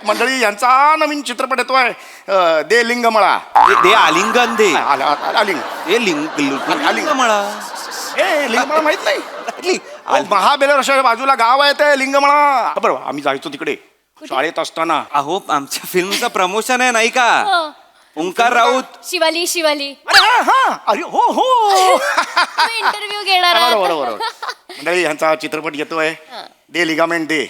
आहेत मंडळी. यांचा नवीन चित्रपट येतोय दे लिंगमळा. दे आलिंगन दे आलिंग ए लिंगमळा. ए लिंगमळा माहित नाही? महाबळेश्वराच्या बाजूला गाव आहे ते लिंगमळा. बरोबर, आम्ही जायचो तिकडे शाळेत असताना. अहो आमच्या फिल्मचं प्रमोशन आहे नाही का? ओंकार राऊत. शिवाली अरे हो हो इंटरव्ह्यू घेणार आहात. बरोबर मंडळी, यांचा चित्रपट येतोय दे लिगामेंट दे.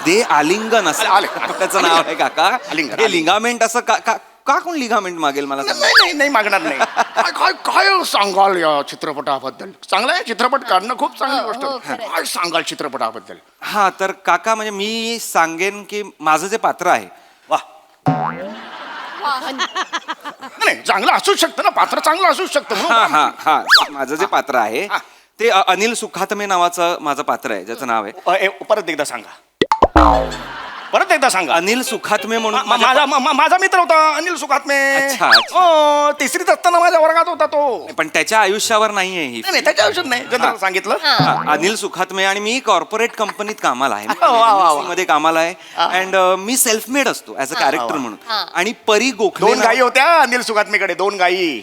दे आलिंगन असं त्याचं नाव आहे काका. आलिंगन. हे लिगामेंट असं का कोण लिगामेंट मागेल मला सांगा? नाही मागणार नाही. काय काय सांगाल या चित्रपटाबद्दल? चांगला आहे चित्रपट काढणं, खूप चांगली गोष्ट. काय सांगाल चित्रपटाबद्दल? हा तर काका म्हणजे मी सांगेन की माझं जे पात्र आहे वा नाही, चांगलं असूच शकतं ना, पात्र चांगलं असूच शकतं म्हणून. हा माझं जे पात्र आहे ते अनिल सुखात्मे नावाचं माझं पात्र आहे, ज्याचं नाव आहे परत एकदा सांगा. परत एकदा सांगा. अनिल सुखात्मे म्हणून माझा मित्र होता अनिल सुखात्मे. अच्छा. हो, तिसरीत असताना माझ्या वर्गात होता तो. पण त्याच्या आयुष्यावर नाहीये ही. नाही त्याच्या आयुष्यात नाही, जनरल सांगितलं. अनिल सुखात्मे आणि मी कॉर्पोरेट कंपनीत कामाला आहे, वा. मध्ये कामाला आहे. अँड मी सेल्फ मेड असतो ऍज अ कॅरेक्टर म्हणून. आणि परी गोखले 2 गायी होत्या अनिल सुखात्मेकडे, 2 गायी.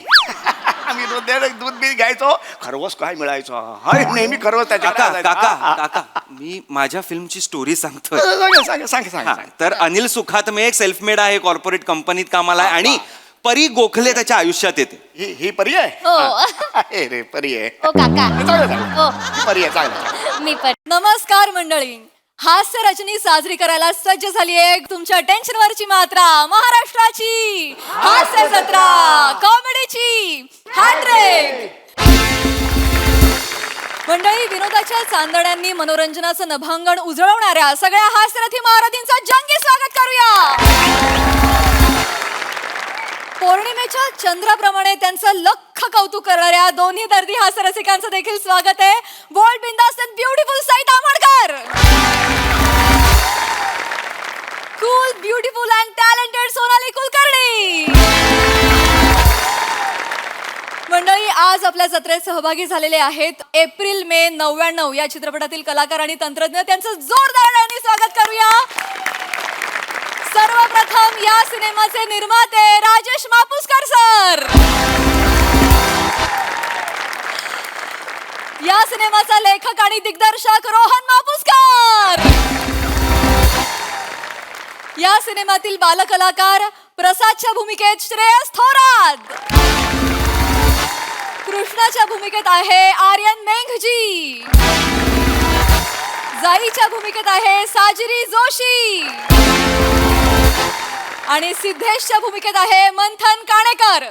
आम्ही दूध बी घ्यायचो, खरवस काय मिळायचं. नेहमी खरवस त्याच्याकडे. काका मी माझ्या फिल्मची स्टोरी सांगतोय. तर अनिल सुखात्मे एक सेल्फ मेड आहे, कॉर्पोरेट कंपनीत कामाला आहे आणि परी गोखले त्याच्या आयुष्यात येते. ही परी आहे. हो रे परी आहे. हो काका हो परी आहे, चालेल. मी पण. नमस्कार मंडळी, हास्य रजनी साजरी करायला सज्ज झाली आहे तुमच्या टेन्शनवरची मात्रा, महाराष्ट्राची हास्य जत्रा, कॉमेडीची हॅट्रिक. मंडळी, विनोदाच्या चांदण्यांनी मनोरंजनाचं नभांगण उजळवणाऱ्या सगळ्या हास्यरथी महारथींचं जंगी स्वागत करूया. पौर्णिमेच्या चंद्राप्रमाणे त्यांचं लख कौतुक करणाऱ्या दोन्ही दर्दी हास्यरसिकांचं देखील स्वागत आहे. बोल्ड, बिंदास and beautiful Sai Tamhankar. Cool, beautiful and talented Sonali Kulkarni. मंडळी, आज आपल्या जत्रेत सहभागी झालेले आहेत एप्रिल मे 99 या चित्रपटातील कलाकार आणि तंत्रज्ञ. त्यांचं जोरदार स्वागत करूया. सर्वप्रथम या सिनेमाचे निर्माते राजेश मापुसकर सर. या सिनेमाचा लेखक आणि दिग्दर्शक रोहन मापुसकर. या सिनेमातील बालकलाकार प्रसादच्या भूमिकेत श्रेयस थोरात. कृष्णाच्या भूमिकेत आहे आर्यन मेंघजी. जाईच्या भूमिकेत आहे साजिरी जोशी. आणि सिद्धेशच्या भूमिकेत आहे मंथन काणेकर.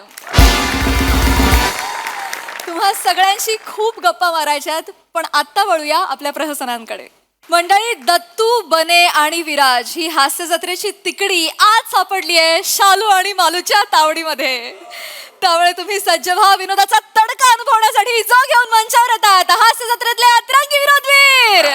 तुम्हा सगळ्यांशी खूप गप्पा मारायच्यात, पण आत्ता वळूया आपल्या प्रहसनांकडे. मंडळी, दत्तू, बने आणि विराज ही हास्य जत्रेची तिकडी आज सापडली आहे शालू आणि मालूच्या तावडीमध्ये. त्यामुळे तुम्ही सज्ज व्हा विनोदाचा तडका अनुभवण्यासाठी जो घेऊन मंचावर येतात हास्य जत्रेतले अतरंगी विनोदवीर.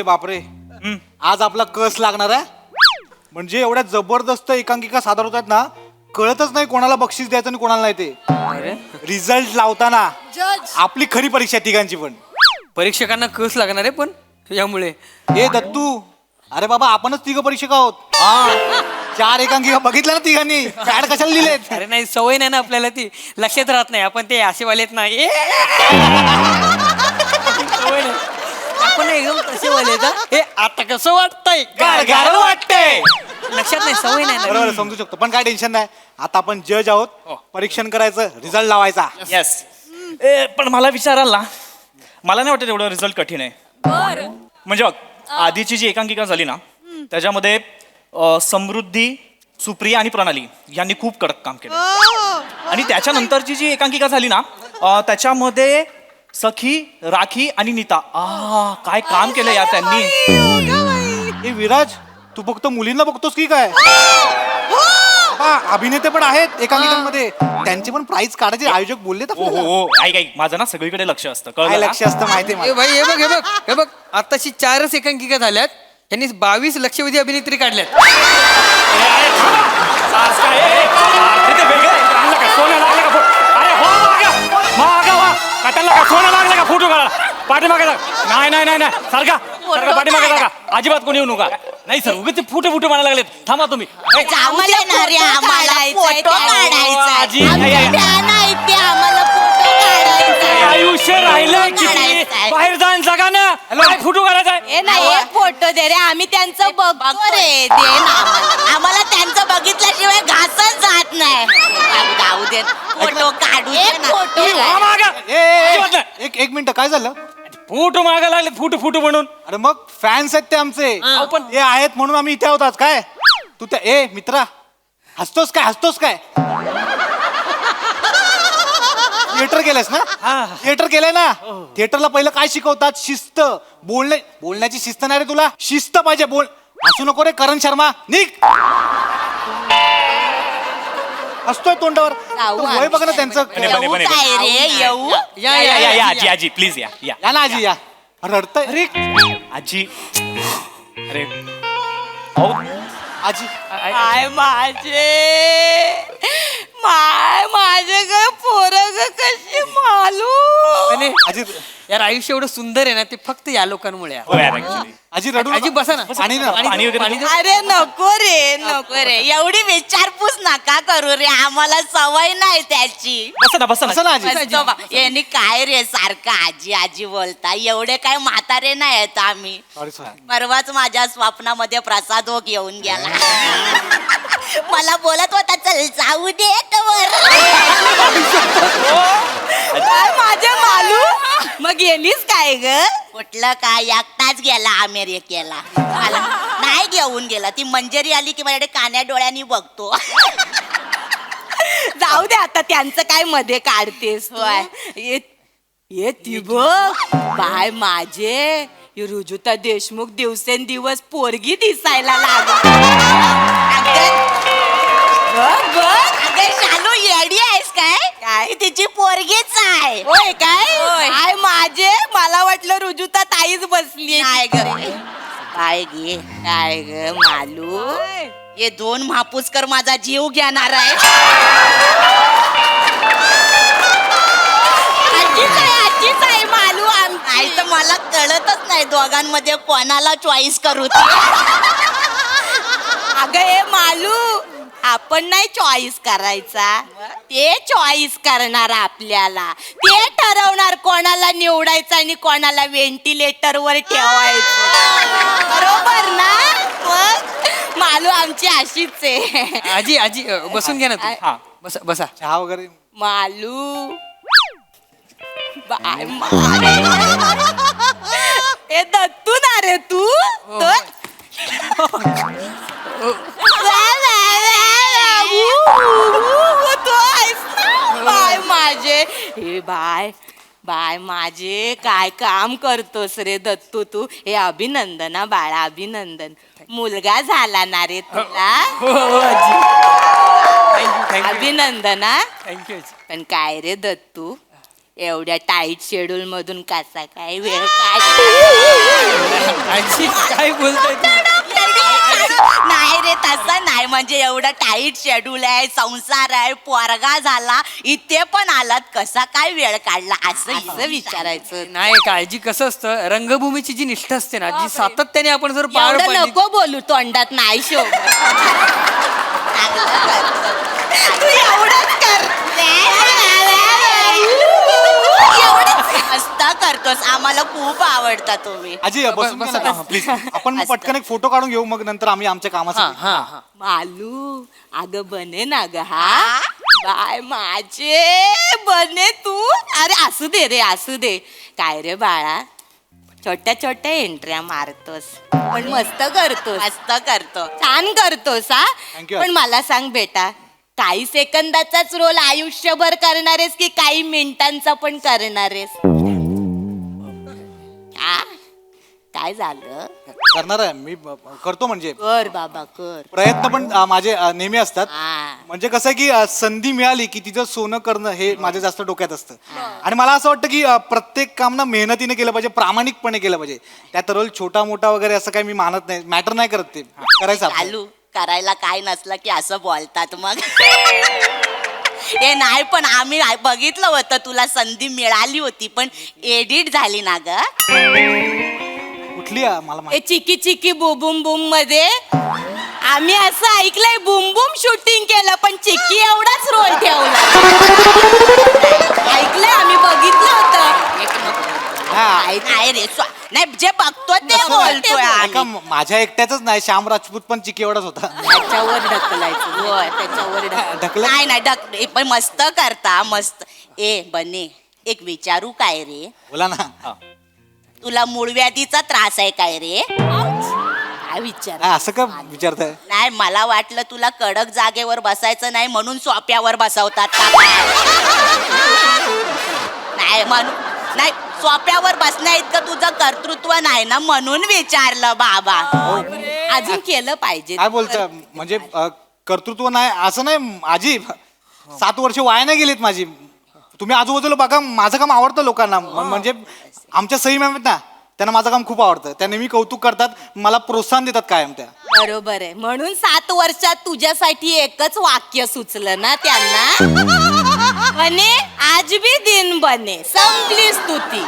बापरे आज आपला कस लागणार आहे. म्हणजे एवढ्या जबरदस्त एकांकिका सादर होतात ना, कळतच नाही कोणाला बक्षीस द्यायचं आणि कोणाला नाही. ते रिझल्ट लावताना जज आपली खरी परीक्षा तिघांची पण. परीक्षकांना कस लागणार आहे पण यामुळे. ए दत्तू, अरे बाबा आपणच तिघ परीक्षक आहोत. 4 एकांकिका बघितल्या ना तिघांनी, पॅड कशाला लिहिलेत? अरे नाही, सवय नाही ना आपल्याला, ती लक्षात राहत नाही. आपण ते असेवालेत ना, सवय नाही. आपण एकदम तसे वाले हे आता कसं वाटतंय, गार वाटतंय, लक्षात नाही, सवय नाही ना. बरोबर, समजू शकतो. पण काय टेन्शन नाही, आता आपण जज आहोत. परीक्षण करायचं, रिझल्ट लावायचा. येस. पण मला विचाराल ना, मला नाही वाटत एवढं रिझल्ट कठीण आहे. बर. म्हणजे बघ, आधीची जी एकांकिका झाली ना, त्याच्यामध्ये समृद्धी, सुप्रिया आणि प्रणाली यांनी खूप कडक काम केलं. आणि त्याच्यानंतरची जी एकांकिका झाली ना, त्याच्यामध्ये सखी, राखी आणि नीता, काय काम केलं यार त्यांनी. ए विराज, तू फक्त मुलींना बघतोस की काय? अभिनेते पण आहेत एकांकिकांमध्ये, त्यांचे पण प्राइज काढायचे आयोजक बोलले. हो, ऐक, माझं ना सगळीकडे लक्ष असतं, काय कळलं? लक्ष असतं माहिती आहे. भाई हे बघ आताशी 4च एकांकिका झाल्यात, यांनी 22 लक्षवेधी अभिनेत्री काढल्यात. पाठीमागे जा. नाही नाही नाही नाही सारखा सारखा पाठीमागे जागा अजिबात कोणी येऊ नका. नाही सर उगाच ते फुटे म्हणायला लागलेत. थांबा तुम्ही. जाऊ दे ना रे आम्हाला फोटो काढायचा आजी, आई, आई. आम्हाला फोटो काढायचा आयुष्य राहिलंय किती काढायचंय. बाहेर जाऊन जागा ना काय फुटू करायचा ए नाही एक फोटो दे रे आम्ही त्यांचं बघतो रे दे ना आम्हाला त्यांचं बघितल्याशिवाय घासच जात नाही जाऊ दे फोटो काढू दे ना. फोटो एक मिनिट काय झालं? फुटू मागा लागले फुटू म्हणून. अरे मग फॅन्स आहेत ते आमचे. अहो, पण हे आहेत म्हणून आम्ही इथे होतात काय? तू त्या ए मित्रा हसतोस काय थिएटर केलंस ना? थिएटर केलंय ना? थिएटरला पहिलं काय शिकवतात? शिस्त. बोलण्याची शिस्त नाही रे तुला. शिस्त पाहिजे. बोल हसू नको रे करण शर्मा. निघ. हसतोय तोंडावर. जाऊ वय बघ ना त्यांचं. बने, येऊ बने. काय रे येऊ या आजी आजी प्लीज या या ना आजी या. रडतय अरे आजी अरे अहो आजी. माय माझे ग पोरग कशी मालू आणि आजी यार आयुष्य एवढं सुंदर आहे ना ते फक्त या लोकांमुळे आहे. हो यार actually. आजी रडू आजी बसा ना. आणि ना पाणी वगैरे पाणी देऊ? दे. अरे नको रे एवढी विचारपूस नका करू रे आम्हाला सवय नाही त्याची बसा ना असं ना आजी. बसतो बा. यांनी काय रे सारखं आजी आजी बोलता एवढे काय म्हातारे नाही आहेत आम्ही सॉरी परवाच माझ्या स्वप्नामध्ये प्रसाद ओक येऊन गेला मला बोलत होता चल जाऊ दे काय माझे मालू मग गेलीस काय ग कुठलं काय एकटाच गेला अमेरिकेला मला नाही घेऊन गेला ती मंजेरी आली की माझ्याकडे कान्या डोळ्यांनी बघतो जाऊ दे आता त्यांचं काय मध्ये काढतेस ये ती बघ बाय माझे रुजुता देशमुख दिवसेंदिवस पोरगी दिसायला लागली शालू येडी आहेस काय तिची पोरगीच आहे होय काय माझे मला वाटलं रुजुता ताईच बसली काय गे काय ग मालू हे दोन महापुसकर माझा जीव घेणार आहे आजीच आहे मालू नाही तर मला कळतच नाही दोघांमध्ये कोणाला चॉईस करू अगं हे मालू आपण नाही चॉईस करायचा ते चॉईस करणार आपल्याला ते ठरवणार कोणाला निवडायचं आणि कोणाला व्हेंटिलेटर वर ठेवायचं बरोबर ना मग मालू आमची अशीच आहे आजी आजी बसून घ्या ना तुम्ही. हा बसा चहा वगैरे. मालू बाय हे दत्तू ना रे तू बाय माझे हे बाय माझे काय काम करतोस रे दत्तू तू हे अभिनंदना बाळा अभिनंदन मुलगा झाला ना रे तुला अभिनंदना थँक्यू पण काय रे दत्तू एवढ्या टाईट शेड्यूल मधून कसा काय वेळ आजी काय बोलताय नाही रे तसं नाही म्हणजे एवढं टाईट शेड्यूल आहे संसार आहे पोरगा झाला इथे पण आलात कसा काय वेळ काढला असं विचारायचं नाही काळजी कसं असतं रंगभूमीची जी निष्ठा असते ना जी सातत्याने आपण जर पार एवढं पाडली नको बोलू तोंडात नाही शो तू एवढंच कर मस्त करतोस आम्हाला खूप आवडता तुम्ही आजी बसून बसा, घ्या ना. हा, प्लीज आपण पटकन एक फोटो काढून घेऊ मग नंतर आम्ही आमच्या कामाचं. हा मालू अगं बने ना ग हा बाय माझे बने तू अरे असू दे काय रे बाळा छोट्या एंट्र्या मारतोस पण मस्त करतो छान करतोस हा Thank you. पण मला सांग बेटा काही सेकंदाचाच रोल आयुष्यभर करणारेस की काही मिनिटांचा पण करणारेस काय झालं करणार आहे मी करतो म्हणजे कर बाबा कर प्रयत्न पण माझे नेहमी असतात. हा. म्हणजे कसं आहे की संधी मिळाली की तिचं सोनं करणं हे माझ्या जास्त डोक्यात असतं. आणि मला असं वाटतं की प्रत्येक काम ना मेहनतीने केलं पाहिजे प्रामाणिकपणे केलं पाहिजे. त्यात रोल छोटा मोठा वगैरे असं काही मी मानत नाही मॅटर नाही करत ते करायचं आपलं. चालू करायला काय नसलं की असं बोलतात मग ते नाही, पण आम्ही बघितलं होतं, तुला संधी मिळाली होती पण एडिट झाली ना ग. कुठली आहे? मला ए माहिती चिकी चिकी बुबुम बुम मध्ये आम्ही असं ऐकलंय बुम बुम शूटिंग केलं पण चिक्की एवढाच रोल ठेवला. ऐकलंय, आम्ही बघितलं होतं. एक नंबर. नाही रे नाही, जे बघतो ते बोलतोय ऐका, आम्ही. माझ्या एकट्याच नाही, श्याम राजपूत पण चिकी एवढाच होता. त्याच्यावर ढकलायचं, होय, त्याच्यावर ढकलत? नाही नाही पण मस्त करता, मस्त. ए बने, एक विचारू काय रे, बोला ना. तुला मूळव्याधीचा त्रास आहे काय रे? काय विचार? नाही, असं का विचारताय? नाही, मला वाटलं तुला कडक जागेवर बसायचं नाही म्हणून सोप्यावर बसवतात का काय? नाही म्हणून नाही, सोप्यावर बसण्या इतकं तुझं कर्तृत्व नाही ना म्हणून विचारलं बाबा. अजून केलं पाहिजे. काय बोलता म्हणजे कर्तृत्व नाही असं नाही आजी. 7 वर्ष वाया नाही गेलीत माझी. तुम्ही आजूबाजूला बघा, माझं काम आवडतं लोकांना. म्हणजे आमच्या सई मॅम आहेत ना, त्यांना माझं काम खूप आवडतं. त्या नेहमी कौतुक करतात, मला प्रोत्साहन देतात कायम त्या. बरोबर आहे, म्हणून 7 वर्षात तुझ्यासाठी एकच वाक्य सुचलं ना त्यांना. बने आज भी दिन बने, संपली स्तुती.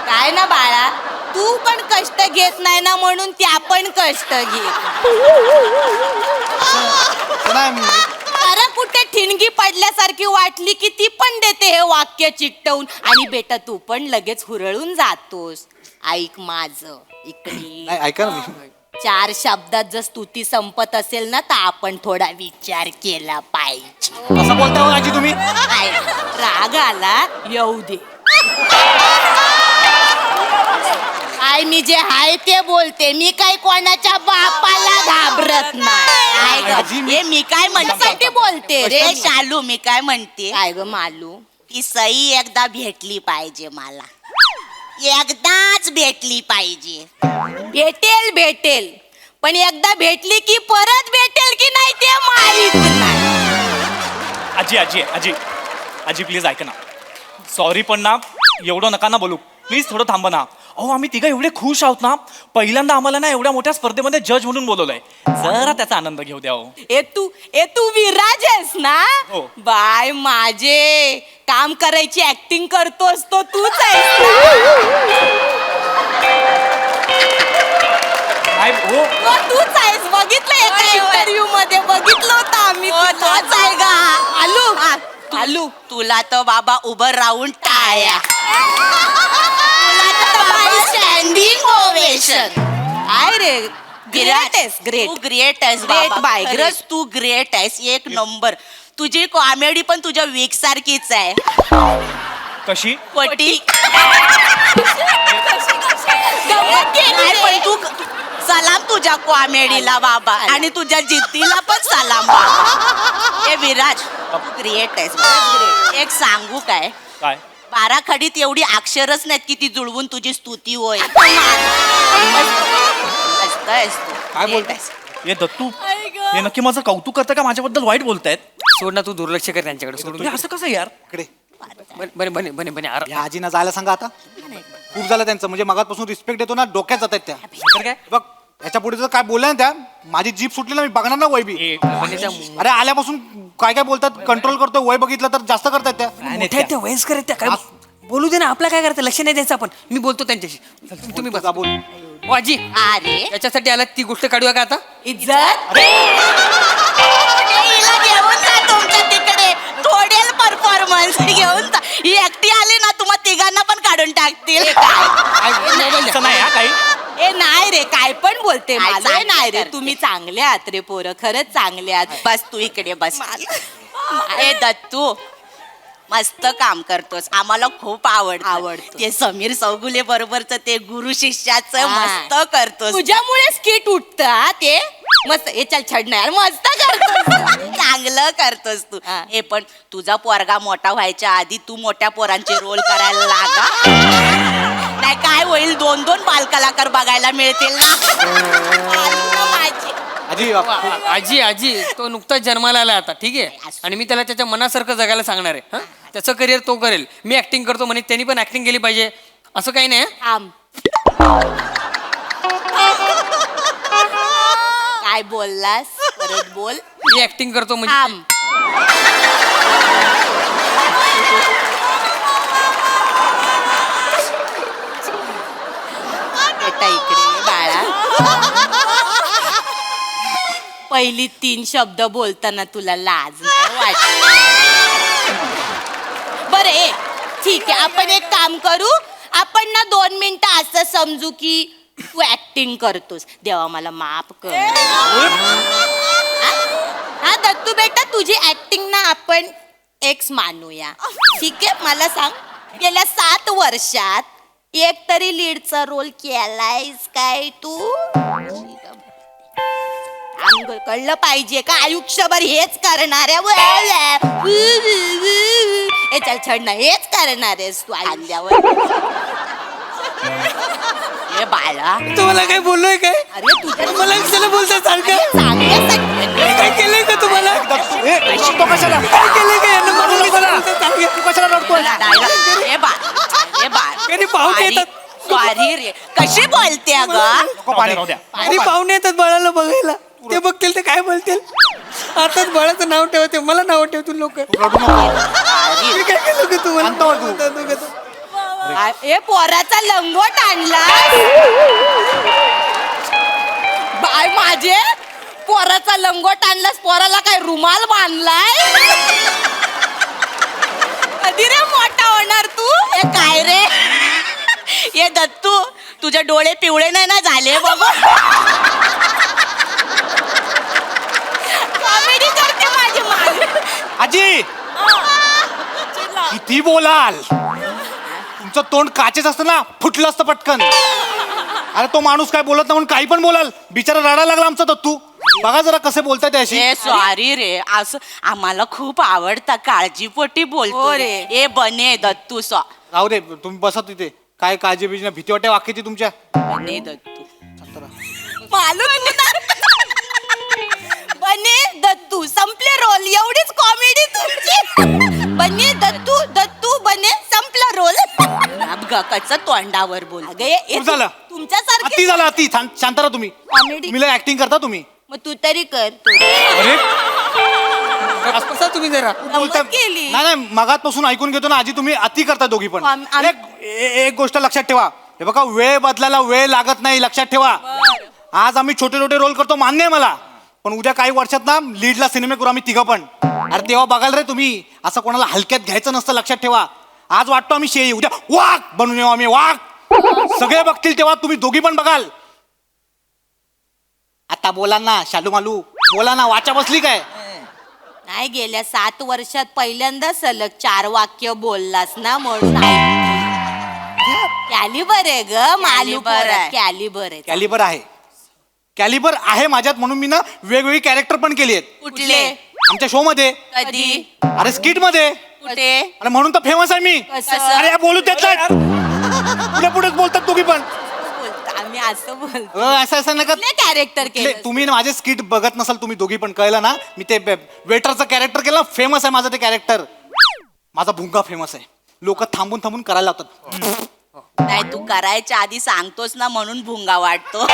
काय ना बाळा, तू पण कष्ट घेत नाही ना म्हणून त्या पण कष्ट घे. खरं कुठे ठिणगी पडल्यासारखी वाटली की ती पण देते हे वाक्य चिकटवून. आणि बेटा तू पण लगेच हुरळून जातोस. ऐक माझं इकडे. नाही, ऐका ना मी. 4 शब्दात जर स्तुती संपत असेल ना तर आपण थोडा विचार केला पाहिजे. असं बोलता हो आजी तुम्ही? काय, राग आला येऊ दे. काय मी जे आहे ते बोलते, मी काय कोणाच्या बापाला घाबरत नाही. आजी, हे मी काय म्हणण्यासाठी बोलते रे शालू. मी काय म्हणते, काय ग मालू, ती सई एकदा भेटली पाहिजे मला. एकदाच भेटली पाहिजे. भेटेल पण एकदा भेटली की परत भेटेल की नाही ते माहित नाही. आजी आजी आजी आजी प्लीज ऐका ना. सॉरी पण ना, एवढं नका ना बोलू प्लीज, थोडं थांबा ना. अहो आम्ही तिघं एवढे खुश आहोत ना, पहिल्यांदा आम्हाला ना एवढ्या मोठ्या स्पर्धेमध्ये जज म्हणून बोलवलंय. जरा त्याचा आनंद घेऊ द्या. ए तू विराज आहेस ना? हो. बाय माझे काम करायची ऍक्टिंग करतोस तो तूच आहेस ना? हो तो तूच आहेस, बघितलं एका इंटरव्ह्यू मध्ये बघितलं होतं आम्ही. तोच आहे का? आलू तुला तर बाबा उभं राहून टाळ्या. Standing ovation. काय रे, ग्रेट आहेस, ग्रेट आहेस बाय. खरंच तू ग्रेट आहेस, एक नंबर. तुझी कॉमेडी पण तुझ्या वीक सारखीच आहे. कशी पटी पण तू सलाम तुझ्या कॉमेडीला बाबा, आणि तुझ्या जिद्दीला पण सलाम बाबा. हे विराज, ग्रेट आहेस. एक सांगू काय, काय 12 खडीत एवढी अक्षरच नाहीत की ती जुळवून तुझी स्तुती होय. काय बोलतायस? हे दत्तू, हे नक्की माझं कौतुक करतं का माझ्याबद्दल वाईट बोलतायत? सोड ना, तू दुर्लक्ष कर त्यांच्याकडे. सोडून हे असं कसं यार? इकडे बने बने बने बने अरे या आजीना जायला सांगा आता. खूप झालं त्यांचं, म्हणजे मगापासून रिस्पेक्ट देतो ना, डोक्यात जात आहेत त्या. तर काय बघ याच्या पुढे जर काय बोलल्या ना त्या, माझी जीभ सुटली ना, मी बघणार ना वय बी. बने त्या अरे आल्यापासून काय काय बोलतात, कंट्रोल करतो. वय बघितलं तर जास्त करतात त्या. मोठ्या आहेत त्या, वयस्कर आहेत त्या. काय बोलू दे ना, आपला काय करायचं, लक्ष नाही द्यायचं आपण. मी बोलतो त्यांच्याशी. तुम्ही बसा. बोल. ओ आजी, अरे याच्यासाठी आला ती गोष्ट काढूया का आता? इज्जत हिला घेऊन जा तुमच्या तिकडे, थोडेल परफॉर्मन्स घेऊन जा. ही एकटी आली ना तुम्हा तिघांना पण काढून टाकतील. असं नाही हा काही. ए नाही रे, काय पण बोलते मला. नाही रे, तुम्ही चांगले आहात रे पोरं, खरंच चांगले आहात. बस तू इकडे बस. ए दत्तू, मस्त काम करतोस, आम्हाला खूप आवडतं. ते समीर चौगुले बरोबरच ते गुरु शिष्याचं मस्त करतोस. तुझ्यामुळे स्किट उठत ते मस्त. हे चल छड नाही, मस्त करतोस. चांगलं करतोस तू. हे पण तुझा पोरगा मोठा व्हायच्या आधी तू मोठ्या पोरांचे रोल करायला लागा. नाही काय होईल, 2-2 बालकलाकार बघायला मिळतील ना माझी. आजी आजी आजी तो नुकताच जन्माला आला आता, ठीक आहे. आणि मी त्याला त्याच्या मनासारखं जगायला सांगणार आहे. हं? त्याचं करिअर तो करेल. मी ऍक्टिंग करतो म्हणे, त्यांनी पण ऍक्टिंग केली पाहिजे, असं काही नाही. काय बोललास, परत बोल. मी ऍक्टिंग करतो म्हणजे बेटा इकडे ये बाळा. पहिली 3 शब्द बोलताना तुला लाज नाही वाटत? बरे ठीक आहे, आपण एक काम करू. आपण ना 2 मिनिटं असं समजू की तू ऍक्टिंग करतोस. देवा मला माफ कर. हा दत्तू बेटा, तुझी ऍक्टिंग ना आपण एक्स मानूया. ठीक आहे, मला सांग, गेल्या 7 वर्षात एक तरी लीडचा रोल केलायस काय तू? कळलं पाहिजे का आयुष्यभर हेच करणार आहे? चल छड ना, हेच करणार आहेस तू आल्यावर. हे बाळा, तुम्हाला काय बोललोय काय? अरे तुझ्या मला कशाला बोलता सारखं? चांगल्यासाठी काय केलंय का तुम्हाला? तो कशाला काय केलंय का यांना? मला बोलता सारखं? तू कशाला रडतोय? हे बाळ कधी पाहुणे येतात. सॉरी रे, कशी बोलते अगं? नको पाणी. राहू द्या. आणि पाहुणे येतात बाळाला बघायला, ते बघतील ते काय बोलतील. आताच बाळाचं नाव ठेवते, मला नाव ठेवतील लोक. रडू नको. मी काय केलं का तुम्हाला? आणतो तू. बोलता दोघं. हे पोराचा लंगोट आणला बाय माझे. पोराचा लंगोट आणलास, पोराला काय रुमाल बांधलाय? कधी रे मोठा होणार तू? हे काय रे? हे दत्तू, तुझे डोळे पिवळे नाही ना झाले बघ. कॉमेडी करते माझी माल. आजी किती बोलाल? तुमचं तोंड काचेच असतं ना, फुटलं असतं पटकन. अरे तो माणूस काय बोलत नाही म्हणून काही पण बोलाल. बिचारा रडायला लागला आमचा दत्तू. बघा जरा कसे बोलताय त्याशी. ए सॉरी रे, असं आम्हाला खूप आवडतं, काळजीपोटी बोलतो रे. ए बने दत्तू राहू दे, तुम्ही बसा तिथे. काय काळजी बिजी नाही, भीती वाटते वाक्याची तुमच्या. बने दत्तू मालूम बने दत्तू संपले रोल. एवढीच कॉमेडी तुमची. बने दत्तू, दत्तू बने संपला रोल. कच तोंडावर बोल. खूप झालं. तुमच्यासारखे अति झालं अति. शांत राहा तुम्ही. Comedy. तुम्ही लय ऍक्टिंग करता तुम्ही. मग तू तरी कर. अरे बसा तुम्ही जरा. बोलता केली. नाही नाही, मगातपासून ऐकून घेतो ना आजी, तुम्ही अति करता दोघी पण. एक गोष्ट लक्षात ठेवा, हे बघा वेळ बदलायला वेळ लागत नाही, लक्षात ठेवा. आज आम्ही छोटे छोटे रोल करतो, मान्य आहे मला, पण उद्या काही वर्षात ना लीडला सिनेमे करू आम्ही तिघं पण. अरे तेव्हा बघाल रे तुम्ही, असं कोणाला हलक्यात घ्यायचं नसतं, लक्षात ठेवा. आज वाटतो आम्ही शेळी, उद्या वाघ बनून येऊ आम्ही, वाघ. सगळे बघतील तेव्हा तुम्ही दोघी पण बघाल. आता बोला ना शालू मालू, बोला ना, वाचा बसली काय? नाही, गेल्या 7 वर्षात पहिल्यांदा सलग 4 वाक्य बोललास ना, म्हणून कॅलिबर आहे ग मालू. कॅलिबर आहे. कॅलिबर आहे, कॅलिबर आहे माझ्यात, म्हणून मी ना वेगवेगळी कॅरेक्टर पण केली आहेत. कुठले? आमच्या शो मध्ये, कधी? अरे स्किट मध्ये. कुठे? अरे म्हणून तर फेमस आहे मी. कसं? अरे या बोलू देत नाहीत. पुढे पुढेच बोलतात तुम्ही पण. आम्ही असं बोलतो. असं नका. कॅरेक्टर केलं. तुम्ही माझे स्किट बघत नसाल तुम्ही दोघी पण, कळलं ना. मी ते वेटरचं कॅरेक्टर केलं, फेमस आहे माझं ते कॅरेक्टर. माझा भुंगा फेमस आहे, लोक थांबून थांबून करायला लावतात. नाही, तू करायच्या आधी सांगतोस ना, म्हणून भुंगा वाटतो.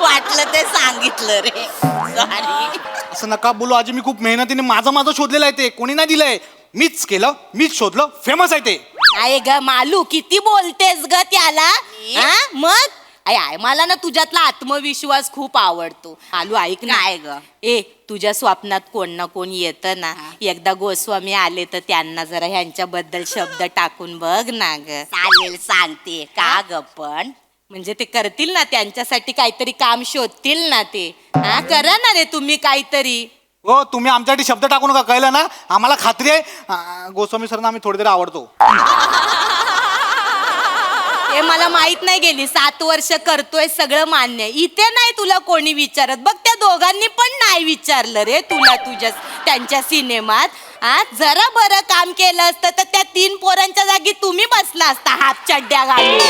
वाटलं ते सांगितलं रे, सॉरी. असं नका बोलू आजी, मी खूप मेहनतीने माझं शोधलेलं आहे ते, कोणी नाही दिलंय, मीच केलं, मीच शोधलं, फेमस आहे ते. आहे ग मालू, किती बोलतेस ग त्याला. हा? मग आय मला ना तुझ्यातला आत्मविश्वास खूप आवडतो. मालू ऐक ना. ग ए, तुझ्या स्वप्नात कोण ना कोण येतं ना, एकदा गोस्वामी आले तर त्यांना जरा ह्यांच्याबद्दल शब्द टाकून बघ ना ग. चालेल, सांगते. का ग पण? म्हणजे ते करतील ना, त्यांच्यासाठी काहीतरी काम शोधतील ना ते. हा, करा ना रे तुम्ही काहीतरी. हो, तुम्ही आमच्यासाठी शब्द टाकू नका, कळलं ना. आम्हाला खात्री आहे गोस्वामी सरना आम्ही थोडी तरी आवडतो. हे मला माहित नाही, गेली 7 वर्ष करतोय, सगळं मान्य. इथे नाही तुला कोणी विचारत बघ. त्या दोघांनी पण नाही विचारलं रे तुला त्यांच्या सिनेमात. हा, जरा बरं काम केलं असतं तर त्या 3 पोरांच्या जागी तुम्ही बसला असता हाफ चड्ड्या घालून.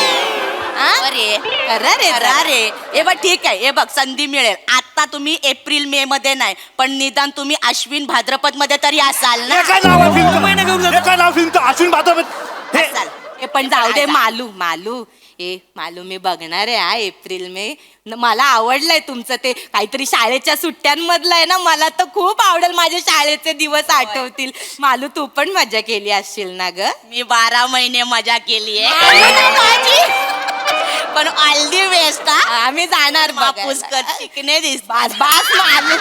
अरे करा रे. हे बघ, ठीक आहे, हे बघ, संधी मिळेल. आता तुम्ही एप्रिल मे मध्ये नाही, पण निदान तुम्ही अश्विन भाद्रपद मध्ये तरी असाल ना. काय नाव आहे फिल्मचं? अश्विन भाद्रपद. असाल. हे पण जाऊ दे मालू. मालूम मी बघणार आहे हा एप्रिल मे मला आवडलंय तुमचं ते काहीतरी शाळेच्या सुट्ट्यांमधलं आहे ना मला तर खूप आवडेल माझ्या शाळेचे दिवस आठवतील मालू तू पण मजा केली असशील ना ग मी 12 महिने मजा केली आहे पण ऑल दी बेस्ट आम्ही जाणार पुष्कर शिकणे बास मालू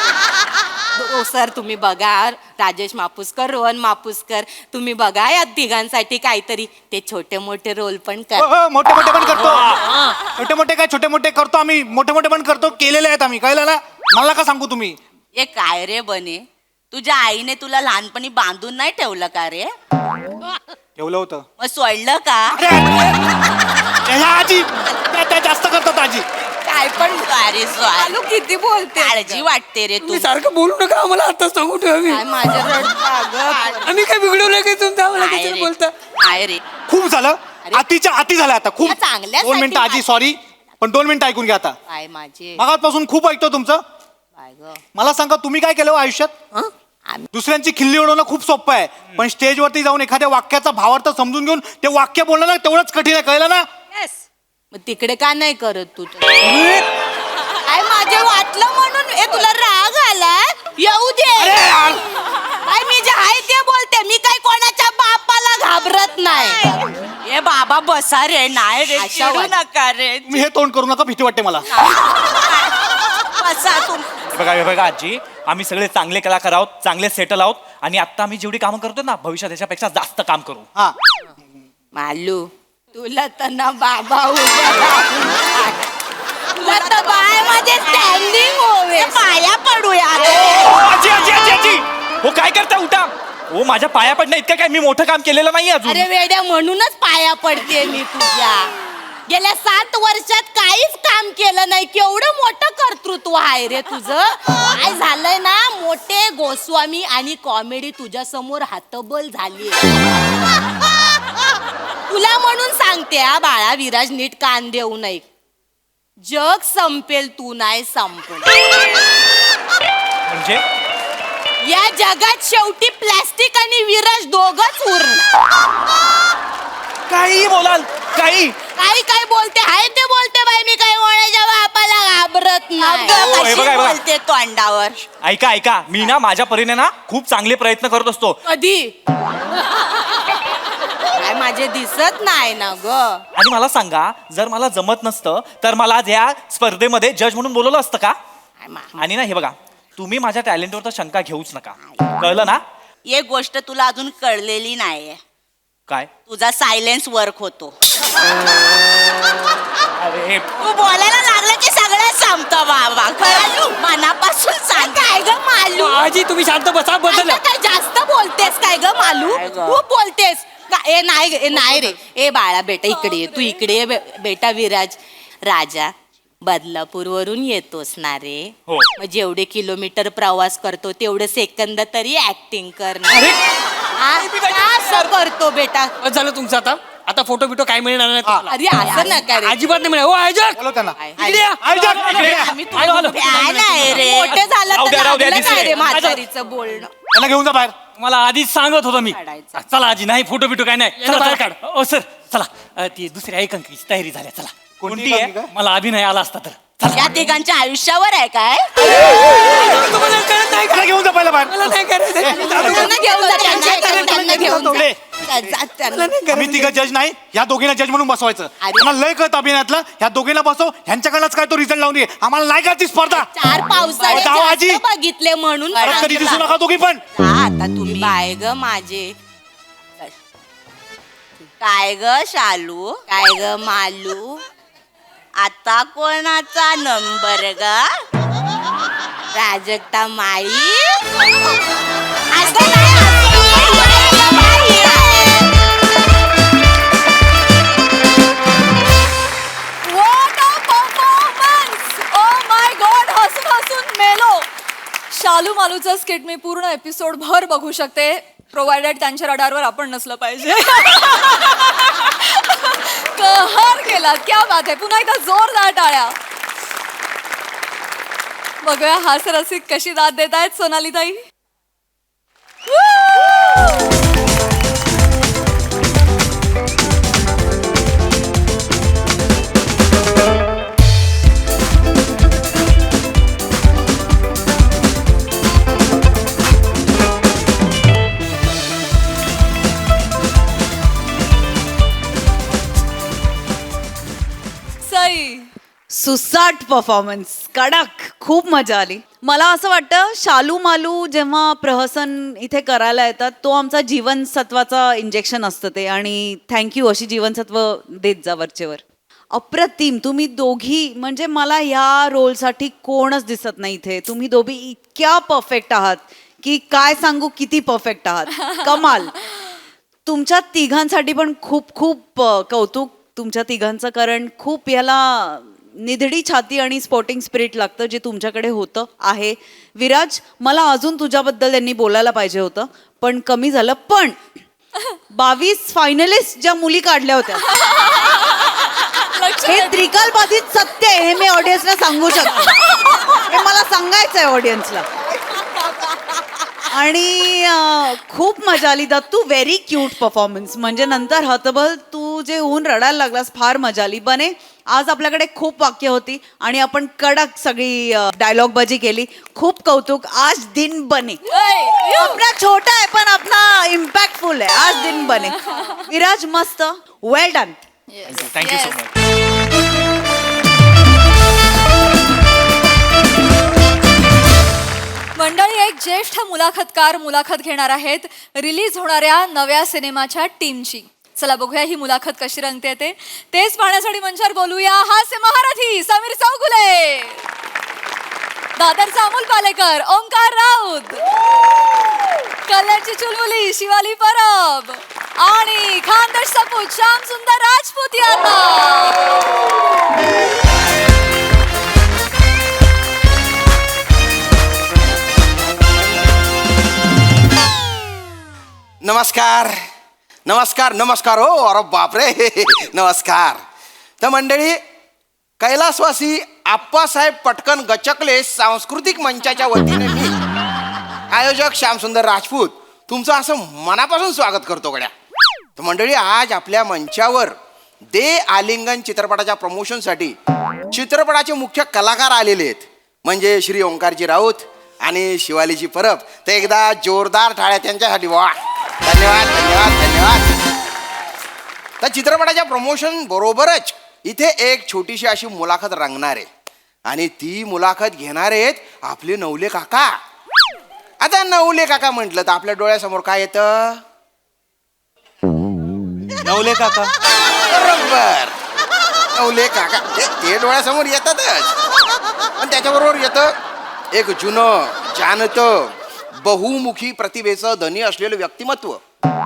हो सर तुम्ही बघा राजेश मापुसकर रोहन मापुसकर तुम्ही बघा या तिघांसाठी काहीतरी ते छोटे मोठे रोल पण कर मोठे मोठे पण करतो छोटे मोठे काय छोटे मोठे करतो आम्ही मोठे मोठे पण करतो केलेले आहेत आम्ही कळलं ना मला का सांगू तुम्ही हे काय रे बने तुझ्या आईने तुला लहानपणी बांधून नाही ठेवलं का रे ठेवलं होतं मग सोडलं का आजी त्या जास्त करतात आजी काय पण अरे स्वालू किती बोलते काळजी वाटते रे तू तुम्ही सारखं बोलू नका आम्हाला आता सांगू ठेवा काय माझ्या रडतं आम्ही काय बिघडवलं की तुमचं आम्हाला काय कशाला रे? बोलता काय रे खूप झालं अतिच्या अति झालं आता खूप या चांगल्यासाठी 2 मिनिटं आजी सॉरी पण 2 मिनिटं ऐकून घ्या आता काय माझे मगापासून खूप ऐकतो तुमचं काय ग मला सांगा तुम्ही काय केलं हो आयुष्यात दुसऱ्यांची खिल्ली उडवणं खूप सोपं आहे पण स्टेजवरती जाऊन एखाद्या वाक्याचा भावार्थ समजून घेऊन ते वाक्य बोलणं ना तेवढंच कठीण आहे कळलं ना मग तिकडे का नाही करत तू काय माझे वाटलं म्हणून हे तुला राग आला येऊ दे काय मी जे आहे ते बोलते मी काय कोणाच्या बापाला घाबरत नाही हे बाबा बसा रे नाही रे चिडू नका रे तुम्ही हे तोंड करू नका भीती वाटते मला बसा तुम हे बघा आजी आम्ही सगळे चांगले कलाकार आहोत चांगले सेटल आहोत आणि आता आम्ही जेवढी कामं करतो ना भविष्यात त्याच्यापेक्षा जास्त काम करू हा मालू तुला तर ना बाबा तुला तर बाय माझे स्टँडिंग होवे पाया पडूया आजी आजी आजी आजी हो काय करता उठा हो माझ्या पाया पडणं इतकं काय मी मोठं काम केलेलं नाही अजून अरे वेड्या म्हणूनच पाया पडते मी तुझ्या गेल्या 7 वर्षात काहीच काम केलं नाही केवढं मोठं कर्तृत्व आहे रे तुझं काय झालंय ना मोठे गोस्वामी आणि कॉमेडी तुझ्या समोर हातबल झाली तुला म्हणून सांगते हा बाळा विराज नीट कान देऊ नये जग संपेल तू नाही संपल म्हणजे या जगात शेवटी प्लॅस्टिक आणि विराज दोघच उरणार काही बोलाल काही काही काय बोलते आहे ते बोलते बाई मी काय कोणाच्या बापाला घाबरत नाही हे बघा, हे बघा. बोलते तोंडावर ऐका ऐका मी ना माझ्या परीने ना खूप चांगले प्रयत्न करत असतो कधी काय माझे दिसत नाही ना ग आणि मला सांगा जर मला जमत नसतं तर मला आज या स्पर्धेमध्ये जज म्हणून बोलवलं असतं का आणि ना हे बघा तुम्ही माझ्या टॅलेंटवर तर शंका घेऊच नका कळलं ना एक गोष्ट तुला अजून कळलेली नाहीये काय तुझा सायलेन्स वर्क होतो अरे तू बोलायला लागलं की सगळं संपतं बाबा कळलं मनापासून सांग काय ग मालू आजी तुम्ही शांत बसा बदल आता काय जास्त बोलतेस काय ग मालू खूप बोलतेस ए नाही रे ए बाळा बेटा इकडे ये तू इकडे ये बेटा विराज राजा बदलापूरवरून येतोस ना रे हो. मग जेवढे किलोमीटर प्रवास करतो तेवढे सेकंद तरी ऍक्टिंग करणार असं करतो बेटा बस झालं तुमचं आता फोटो बिटो काय मिळणार नाही तुम्हाला. अरे असं नका रे अजिबात नाही मिळणार. ओ आयजक बोलव त्यांना इकडे या. आयजक, इकडे या. आम्ही आलो, आलो. काय नाही रे मोठे झालं राहू तर द्या, राहू द्या, लागलं काय रे दिसले. म्हातारीचं बोलणं त्यांना घेऊन जा बाहेर मला आधीच सांगत होतो मी काढायचं. चला आजी नाही फोटो बिटो काय नाही चला, चला बाहेर चला. काढ ओ सर चला ती दुसरी ऐकांकीची तयारी झाली चला कोणती आहे? मला अभिनय आला असता तर या तिघांच्या आयुष्यावर आहे काय तुम्हाला कळत नाही का? त्यांना घेऊन जा पहिला बाहेर मला नाही करायचं. त्यांना घेऊन जा, त्यांना घेऊन जा. पुढे. जा, त्यांना- आम्ही तिघं जज नाही ह्या दोघींना जज म्हणून बसवायचं त्यांना लय कळत अभिनयातलं ह्या दोघींना बसव ह्यांच्याकडनंच काय तो रिझल्ट लावून ये आम्हाला नाही का ती स्पर्धा 4 पावसाळे जाओ, आजी. जास्त बघितले म्हणून परत कधी दिसू नका दोघी पण हा, आता तुम्ही बाय ग माझे काय ग शालू काय ग मालू आता कोणाचा नंबर ग प्राजक्ता माई असं नाही, असं नाही. What a performance! Oh my God, हसून हसून मेलो. शालू मालूचं स्किट मी पूर्ण एपिसोड भर बघू शकते प्रोव्हाइडेड त्यांच्या रडारवर आपण नसलं पाहिजे. कहर केला क्या बात आहे पुन्हा एकदा जोरदार टाळ्या. बघूया हास्यरसिक कशी दाद देत आहेत सोनाली ताई. सुसाट परफॉर्मन्स, कडक, खूप मजा आली. मला असं वाटतं शालू मालू जेव्हा प्रहसन इथे करायला येतात तो आमचा जीवनसत्वाचा इंजेक्शन असतं ते, आणि थँक्यू अशी जीवनसत्व देत जा वरचेवर. अप्रतिम, तुम्ही दोघी म्हणजे मला ह्या रोलसाठी कोणच दिसत नाही इथे. तुम्ही दोघी इतक्या परफेक्ट आहात की काय सांगू, किती परफेक्ट आहात, कमाल. तुमच्या तिघांसाठी पण खूप खूप कौतुक तुमच्या तिघांचं, कारण खूप याला निधडी छाती आणि स्पोर्टिंग स्पिरिट लागतं जे तुमच्याकडे होतं आहे. विराज, मला अजून तुझ्याबद्दल त्यांनी बोलायला पाहिजे होतं पण कमी झालं. पण 22 फायनलिस्ट ज्या मुली काढल्या होत्या हे त्रिकाल बाधित सत्य आहे, हे मी ऑडियन्सला सांगू शकते. हे मला सांगायचं आहे ऑडियन्सला. आणि खूप मजा आली दत्तू, व्हेरी क्यूट परफॉर्मन्स. म्हणजे नंतर हतबल तू जे होऊन रडायला लागलास, फार मजा आली. बने, आज आपल्याकडे खूप वाक्य होती आणि आपण कडक सगळी डायलॉग बाजी केली. खूप कौतुक. आज दिन बने. आपला छोटा आहे पण आपला इम्पॅक्टफुल आहे. आज दिन बने. विराज, मस्त, वेल डन. Thank you so much. मंडळी, एक ज्येष्ठ मुलाखतकार मुलाखत घेणार आहेत रिलीज होणाऱ्या नव्या सिनेमाच्या टीमची. चला बघूया ही मुलाखत कशी रंगते ते. तेच पाहण्यासाठी मंचावर बोलूया हास्य महारथी समीर चौगुले, दादरचा अमोल पालेकर, ओंकार राऊत, कल्याणची चुलबुली शिवाली परब आणि खानदेश सपूत श्याम सुंदर राजपूत यांना. नमस्कार नमस्कार नमस्कार. हो, अरे बापरे, नमस्कार. तर मंडळी, कैलासवासी आप्पासाहेब पटकन गचकले सांस्कृतिक मंचाच्या वतीने मी आयोजक श्यामसुंदर राजपूत तुमचं असं मनापासून स्वागत करतो गड्या. तर मंडळी, आज आपल्या मंचावर दे आलिंगन चित्रपटाच्या प्रमोशनसाठी चित्रपटाचे मुख्य कलाकार आलेले आहेत, म्हणजे श्री ओंकारजी राऊत आणि शिवालीची परब. तर एकदा जोरदार टाळ्या त्यांच्यासाठी. वा, धन्यवाद धन्यवाद धन्यवाद. तर चित्रपटाच्या प्रमोशन बरोबरच इथे एक छोटीशी अशी मुलाखत रंगणार आहे आणि ती मुलाखत घेणार आहेत आपले नवले काका. आता नवले काका म्हटलं तर आपल्या डोळ्यासमोर काय येतं? नवले काका. बरोबर, नवले काका ते डोळ्यासमोर येतातच. पण त्याच्याबरोबर येतं एक जुनं जाणतं बहुमुखी प्रतिभेचं धनी असलेलं व्यक्तिमत्व,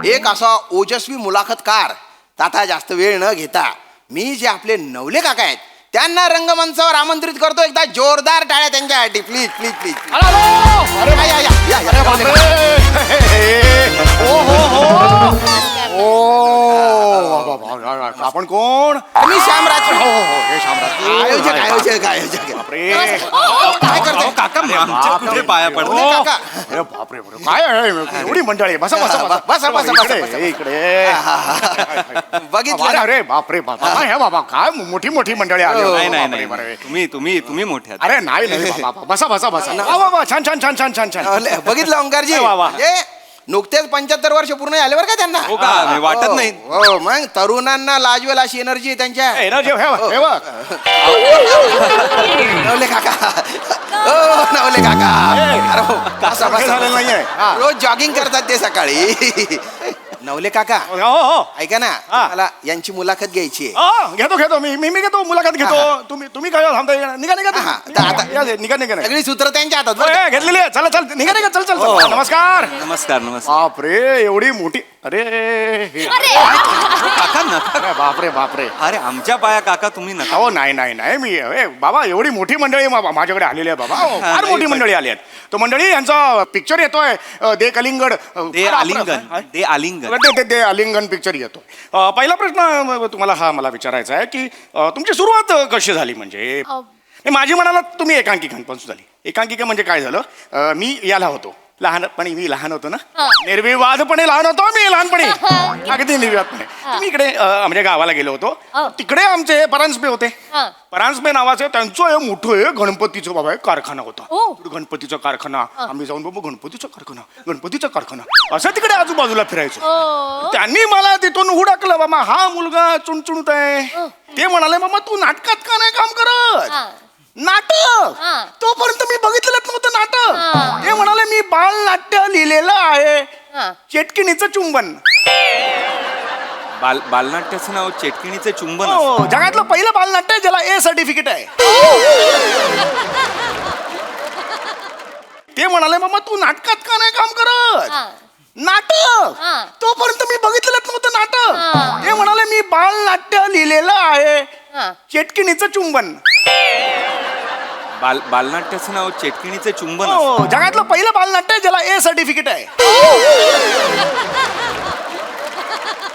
एक असा ओजस्वी मुलाखतकार. आता जास्त वेळ न घेता मी जे आपले नवले काका आहेत त्यांना रंगमंचावर आमंत्रित करतो. एकदा जोरदार टाळ्या त्यांच्यासाठी. Please please please. आपण कोण? मी श्यामराज. हो हो, हे श्यामराज आयोजक आयोजक आयोजक. बापरे, काय करतो काका, आमच्या कुठे पाया पडतो काका? अरे बापरे, काय एवढी मंडळी. बसा बसा बसा बसा बसा इकडे. बघितलं? अरे बापरे बाबा, हे बाबा काय मोठी मोठी मंडळी आली. नाही नाही नाही, तुम्ही मोठे आहात. अरे नाही नाही बाबा, बसा बसा बसा. वा वा, छान छान छान छान छान छान. बघितलं ओंकारजी? वा वा. नुकतेच 75 वर्ष पूर्ण झाले बरं का त्यांना. हो का? वाटत नाही. हो, मग तरुणांना लाजवेल अशी एनर्जी आहे त्यांच्या. एनर्जी नवले काका. हो नवले काका. अरे हो, बसा बसा. रोज जॉगिंग करतात ते सकाळी. नवले काका, ऐका ना, मला यांची मुलाखत घ्यायची आहे. घेतो घेतो मी घेतो मुलाखत घेतो. तुम्ही काय थांबता? निघा निघा निघा निघा. सगळी सूत्र त्यांच्या हातात घेतलेली आहे. चला चल निघा निघा. चल चल. नमस्कार नमस्कार नमस्कार. बापरे, एवढी मोठी. अरे काका नका. बापरे बापरे. अरे आमच्या पाया काका, तुम्ही नका. हो नाही नाही नाही, मी बाबा एवढी मोठी मंडळी माझ्याकडे आलेली आहे बाबा. फार मोठी मंडळी आली आहेत. तो मंडळी यांचा पिक्चर येतोय दे कलिंगड. दे आलिंगन. दे आलिंगन. ते आलिंगन पिक्चर येतो. पहिला प्रश्न तुम्हाला हा मला विचारायचा आहे की तुमची सुरुवात कशी झाली? म्हणजे माझी म्हणाला तुम्ही एकांकिकांपासून झाली. एकांकिका म्हणजे काय झालं, मी याला होतो लहानपणी मी लहान होतो ना, निर्विवादपणे लहान होतो मी लहानपणी, अगदी निर्विवादपणे. मी इकडे म्हणजे गावाला गेलो होतो. तिकडे आमचे परांजपे होते. परांजपे नावाचे त्यांचं हे मोठं हे गणपतीचं बाबा एक कारखाना होता. गणपतीचा कारखाना. आम्ही जाऊन बाबा गणपतीचा कारखाना असं तिकडे आजूबाजूला फिरायचो. त्यांनी मला तिथून हुडकलं, बाबा हा मुलगा चुणचुणत आहे. ते म्हणाले, बाबा तू नाटकात का नाही काम करत? नाटक तोपर्यंत मी बघितलंच नव्हतं नाटक. ते म्हणाले मी बालनाट्य लिहिलेलं आहे, चेटकिणीचं चुंबन. बालनाट्याचं नाव चेटकिणीचे चुंबन. हो, जगातलं पहिलं बालनाट्य ज्याला ए सर्टिफिकेट आहे. ते म्हणाले, बाबा तू नाटकात का नाही काम करत? नाटक तोपर्यंत मी बघितलंच नव्हतं नाटक. ते म्हणाले मी बालनाट्य लिहिलेलं आहे, चेटकिणीचं चुंबन. बालनाट्याचं नाव चेटकिणीचे चुंबन. हो, जगातलं पहिलं बालनाट्य ज्याला ए सर्टिफिकेट आहे.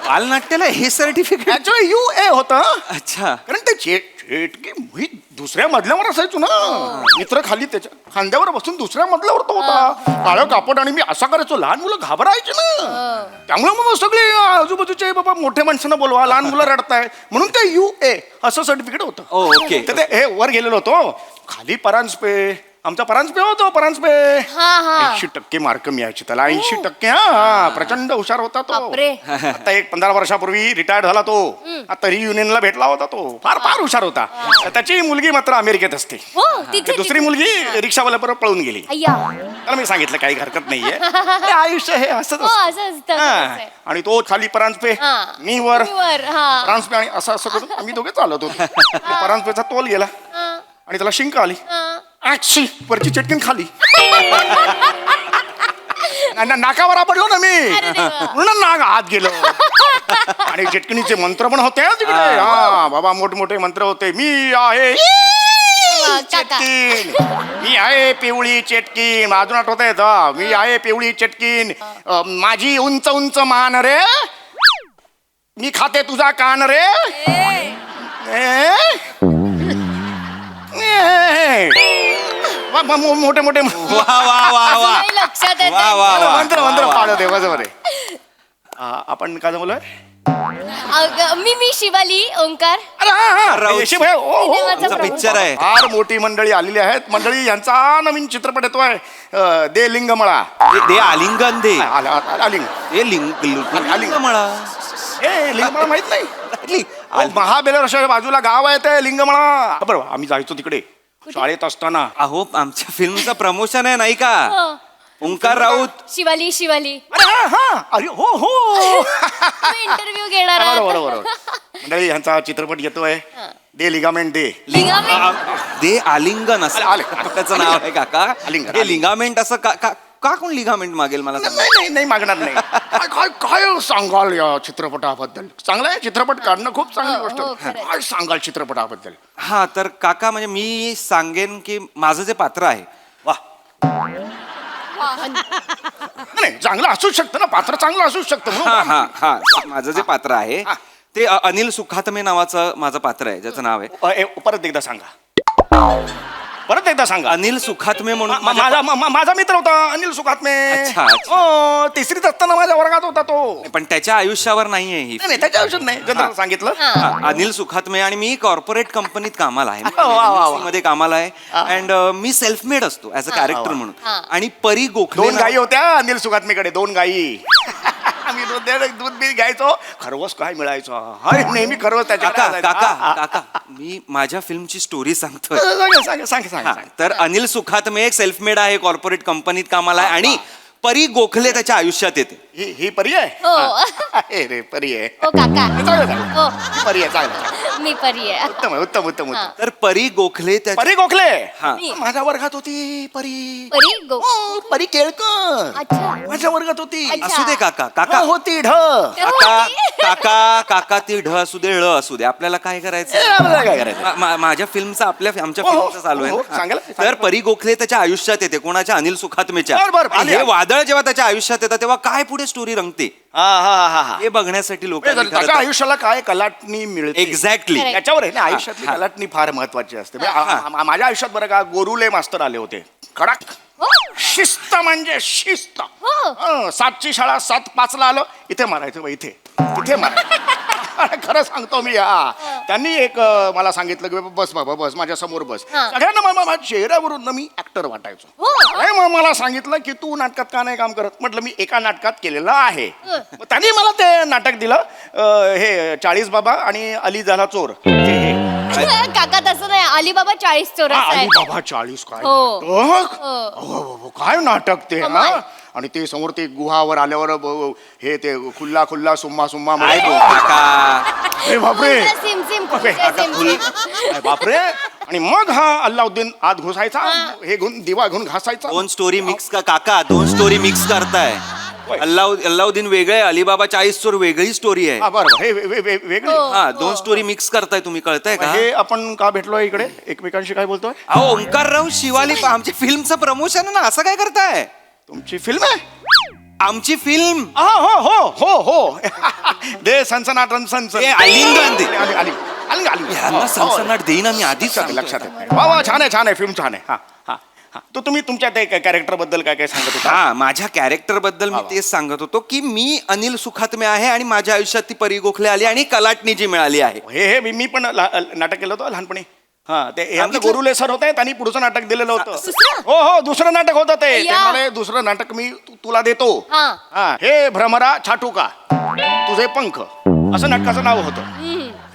बालनाट्याला हे सर्टिफिकेट. ऍक्च्युअली UA होतं. अच्छा. कारण ते चेटकी मी दुसऱ्या मजल्यावर असायचो ना. मित्र खाली त्याच्या खांद्यावर बसून दुसऱ्या मजल्यावर तो होता. काळं कापड आणि मी असा करायचो. लहान मुलं घाबरायची ना. त्यामुळे मग सगळे आजूबाजूचे बाबा मोठ्या माणसांना बोलवा, लहान मुलं रडताय म्हणून ते UA असं सर्टिफिकेट होतं. ओके. तर ते हे वर गेलेलो होतो. खाली परांजपे, आमचा परांजपे होतो. परांजपे 80% मार्क मिळायचे त्याला. 80%. हा, प्रचंड हुशार होता तो. आता एक 15 वर्षापूर्वी रिटायर्ड झाला तो. आता रियुनियनला भेटला होता तो. फार फार हुशार होता. त्याची मुलगी मात्र अमेरिकेत असते. दुसरी मुलगी रिक्षावाल्याबरोबर पळून गेली. त्याला मी सांगितलं काही हरकत नाहीये, हे आयुष्य हे असंच असतं. आणि तो खाली परांजपे, मी वर परांजपे, आणि असं असं करून आम्ही दोघे चालत होतो. परांजपेचा तोल गेला आणि त्याला शिंक आली. ऍक्शी वरची चटकीन खाली. नाकावर आपडलो ना मी, म्हणून नाक आत गेलो. आणि चटकिनीचे मंत्र पण होते तिकडे. हा बाबा, मोठमोठे मंत्र होते. मी आहे चटकीन, मी आहे पिवळी चटकीन. अजून आठवत येत, मी आहे पिवळी चटकीन. माझी उंच उंच मान रे, मी खाते तुझा कान रे. मोठे मोठे लक्षात मंत्र मंत्र पाळत बरोबर आहे. आपण काय बोलूय? मी शिवाली ओंकार. पिक्चर आहे. फार मोठी मंडळी आलेली आहेत. मंडळी यांचा नवीन चित्रपट येतोय, दे लिंगमळा. दे आलिंगन दे. आलिंग हे लिंगमळा. हे लिंगमळा माहित नाही? महाबळेश्वरच्या बाजूला गाव आहे ते लिंगमळा. बरोबर, आम्ही जायचो तिकडे शाळेत असताना. अहो, आमच्या फिल्मचं प्रमोशन आहे नाही का? ओंकार राऊत. शिवाली. अरे हो इंटरव्ह्यू घेणार बरोबर. मंडळी यांचा चित्रपट येतोय, दे लिगामेंट दे. दे आलिंगन असं त्याचं नाव आहे काका. आलिंगन. हे लिगामेंट असं का कोण लिगामेंट मागेल मला सांगा? नाही मागणार नाही. काय काय सांगाल या चित्रपटाबद्दल? चांगला आहे चित्रपट काढणं, खूप चांगली गोष्ट. काय सांगाल चित्रपटाबद्दल? हा, तर काका म्हणजे मी सांगेन की माझं जे पात्र आहे, वा नाही, चांगलं असू शकतं ना, पात्र चांगलं असू शकतं. हा माझं जे पात्र आहे ते अनिल सुखात्मे नावाचं माझं पात्र आहे, ज्याचं नाव आहे. परत एकदा सांगा. अनिल सुखात्मे म्हणून माझा मित्र होता अनिल सुखात्मे. अच्छा. तिसरीत असताना माझ्या वर्गात होता तो. पण त्याच्या आयुष्यावर नाहीये ही. नाही त्याच्या आयुष्यात नाही, जनरल सांगितलं. अनिल सुखात्मे आणि मी कॉर्पोरेट कंपनीत कामाला आहे, मध्ये कामाला आहे. अँड मी सेल्फ मेड असतो ऍज अ कॅरेक्टर म्हणून. आणि परी गोखले 2 गायी होत्या अनिल सुखात्मेकडे, 2 गायी. आम्ही दूध बी घ्यायचो, खरवस काय मिळायचं. नेहमी खरवस त्याच्या. काका मी माझ्या फिल्मची स्टोरी सांगतोय. तर अनिल सुखात्मे एक सेल्फ मेड आहे, कॉर्पोरेट कंपनीत कामाला आहे. आणि परी गोखले त्याच्या आयुष्यात येते. ही परी आहे. रे परी आहे. परी आहे, चांगलं. मी परी आहे. उत्तम. तर परी गोखले परी गोखले हा. माझ्या वर्गात होती. परी परी केळकर अच्छा. माझ्या वर्गात होती. असू दे काका होती ढ. काका ती ढ असू दे, ळ असू दे, आपल्याला काय करायचं? काय करायचं? माझ्या फिल्मचा आमच्या फिल्मचा चालू आहे. तर परी गोखले त्याच्या आयुष्यात येते, कोणाच्या? अनिल सुखात्मेच्या. आणि हे वादळ जेव्हा त्याच्या आयुष्यात येतं तेव्हा काय पुढे स्टोरी रंगते हे बघण्यासाठी लोक त्याच्या आयुष्याला काय कलाटणी मिळते. एक्झॅक्टली याच्यावर आहे ना, आयुष्यातली कलाटणी फार महत्वाची असते. माझ्या आयुष्यात बरं का गोरुले मास्तर आले होते. कडक शिस्त म्हणजे शिस्त. हो. 7ची शाळा 7:05 आलो, इथे मारायचं बा, इथे मारायचं. खरं सांगतो मी. त्यांनी एक मला सांगितलं की बस बाबा बस, माझ्या समोर बस. सगळ्यांना माझ्या चेहऱ्यावरून मी ऍक्टर वाटायचो. आणि मग मला सांगितलं की तू नाटकात का नाही काम करत. म्हटलं मी एका नाटकात केलेलं आहे. मग त्यांनी मला ते नाटक दिलं, हे 40 बाबा आणि अली झाला चोर. काका तसं नाही, अलिबाबा 40 चोरस आहे. अली बाबा 40 काय हो. नाटक? काय नाटक ते. आणि ते समोर ते गुहावर आल्यावर हे ते खुल्ला खुल्ला सुम्मा सुम्मा अरे बापरे, सिम सिम अरे बापरे. आणि मग हा अल्लाउद्दीन आत घुसायचा, हे घेऊन दिवा घेऊन घासायचा. दोन स्टोरी मिक्स का काका, दोन स्टोरी मिक्स करताय. अल्लाउद्दीन वेगळे, अलिबाबा 40 चोर वेगळी स्टोरी आहे. बरोबर, हे वेगळे. हा, दोन स्टोरी मिक्स करताय तुम्ही, कळताय का? हे आपण का भेटलोय इकडे एकमेकांशी, काय बोलतोय? अहो ओंकारराव शिवाली, आमची फिल्मचं प्रमोशन आहे ना, असं काय करताय? तुमची फिल्म आहे? आमची फिल्म. हो हो हो हो. दे सनसनाट सनसन. यांना सनसनाट देईन आम्ही आधीच. लक्षात येत. वा वा, छान आहे छान आहे, फिल्म छान आहे. हा हा हा. तो तुम्ही तुमच्या ते कॅरेक्टर बद्दल काय काय सांगत होता? हा, माझ्या कॅरेक्टर बद्दल मी तेच सांगत होतो की मी अनिल सुखात्मे आहे आणि माझ्या आयुष्यात ती परी गोखले आली आणि कलाटणी जी मिळाली आहे. हे मी पण नाटक केलं होतं लहानपणी. हा, ते आमचे गोरुले सर होते, त्यांनी पुढचं नाटक दिलेलं होतं. हो हो, दुसरं नाटक होतं ते. म्हणाले दुसरं नाटक मी तुला देतो. हा, हे भ्रमरा छाटू का तुझे पंख, असं नाटकाचं नाव होतं.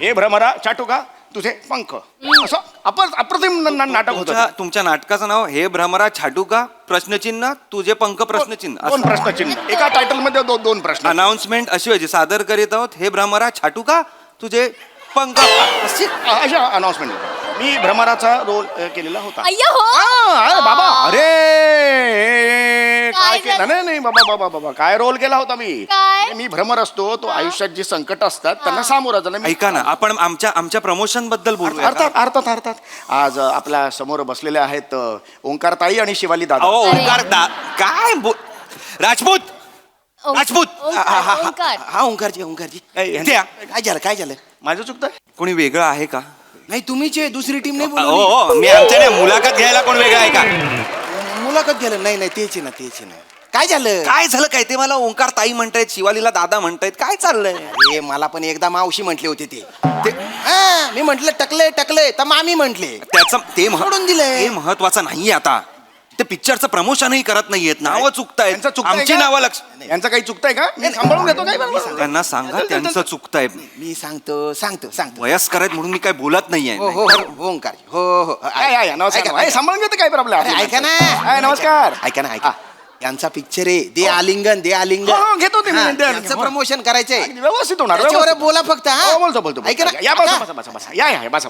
हे भ्रमरा छाटू का तुझे पंख, असं अप्रतिम नाटक होतं. तुमच्या नाटकाचं नाव हे भ्रमरा छाटू का प्रश्नचिन्ह तुझे पंख प्रश्नचिन्ह, 2 प्रश्नचिन्ह एका टायटल मध्ये 2 प्रश्न. अनाउन्समेंट अशी व्हायची, सादर करीत आहोत हे भ्रमरा छाटू का तुझे पंख, अशा अनाउन्समेंट. मी भ्रमराचा रोल केलेला होता. अय्या हो. अरे बाबा, अरे काय केलं? नाही बाबा बाबा बाबा, काय रोल केला होता मी. काय? मी भ्रमर असतो, तो आयुष्यात जी संकट असतात त्यांना सामोरा जाणं. ऐका ना, आपण आमच्या प्रमोशन बद्दल बोलू. अर्थात आज आपल्या समोर बसलेले आहेत ओंकार ताई आणि शिवाली दादा. ओंकार काय राजपूत. राजपूत. ओंकार. हा, ओंकारजी काय झालं? माझं चुकतं? कोणी वेगळं आहे का? नाही, तुम्हीच दुसरी टीम नाही. हो, मी आमच्या नाही, मुलाखत घ्यायला कोण वेगळं आहे का? मुलाखत गेलं? नाही तेच ना. काय झालं? काय झालं काय ते मला ओंकार ताई म्हणतायत, शिवालीला दादा म्हणतायत, काय चाललंय? हे मला पण एकदा मावशी म्हटले होते ते. मी म्हंटल टकले तर मामी म्हंटले. त्याचं ते सोडून दिलंय. हे महत्वाचं नाहीये. आता ते पिक्चरचं प्रमोशनही करत नाहीयेत, नावं चुकतायत, आमची नावं लक्ष. यांचं काही चुकतंय का? मी सांभाळून घेतो. काय त्यांना सांगा त्यांचं चुकतंय. मी सांगतो. वयस्कर आहेत म्हणून मी काय बोलत नाहीये. हो ओंकार. हो नमस्कार. सांभाळून घेतो, काय प्रॉब्लेम? ऐका ना. नमस्कार. ऐका ना. यांचा पिक्चर आहे दे आलिंगन. घेतो ते. त्यांचं प्रमोशन करायचंय. व्यवस्थित होणार. बोला फक्त. बोलतो. ऐका ना. या बसा.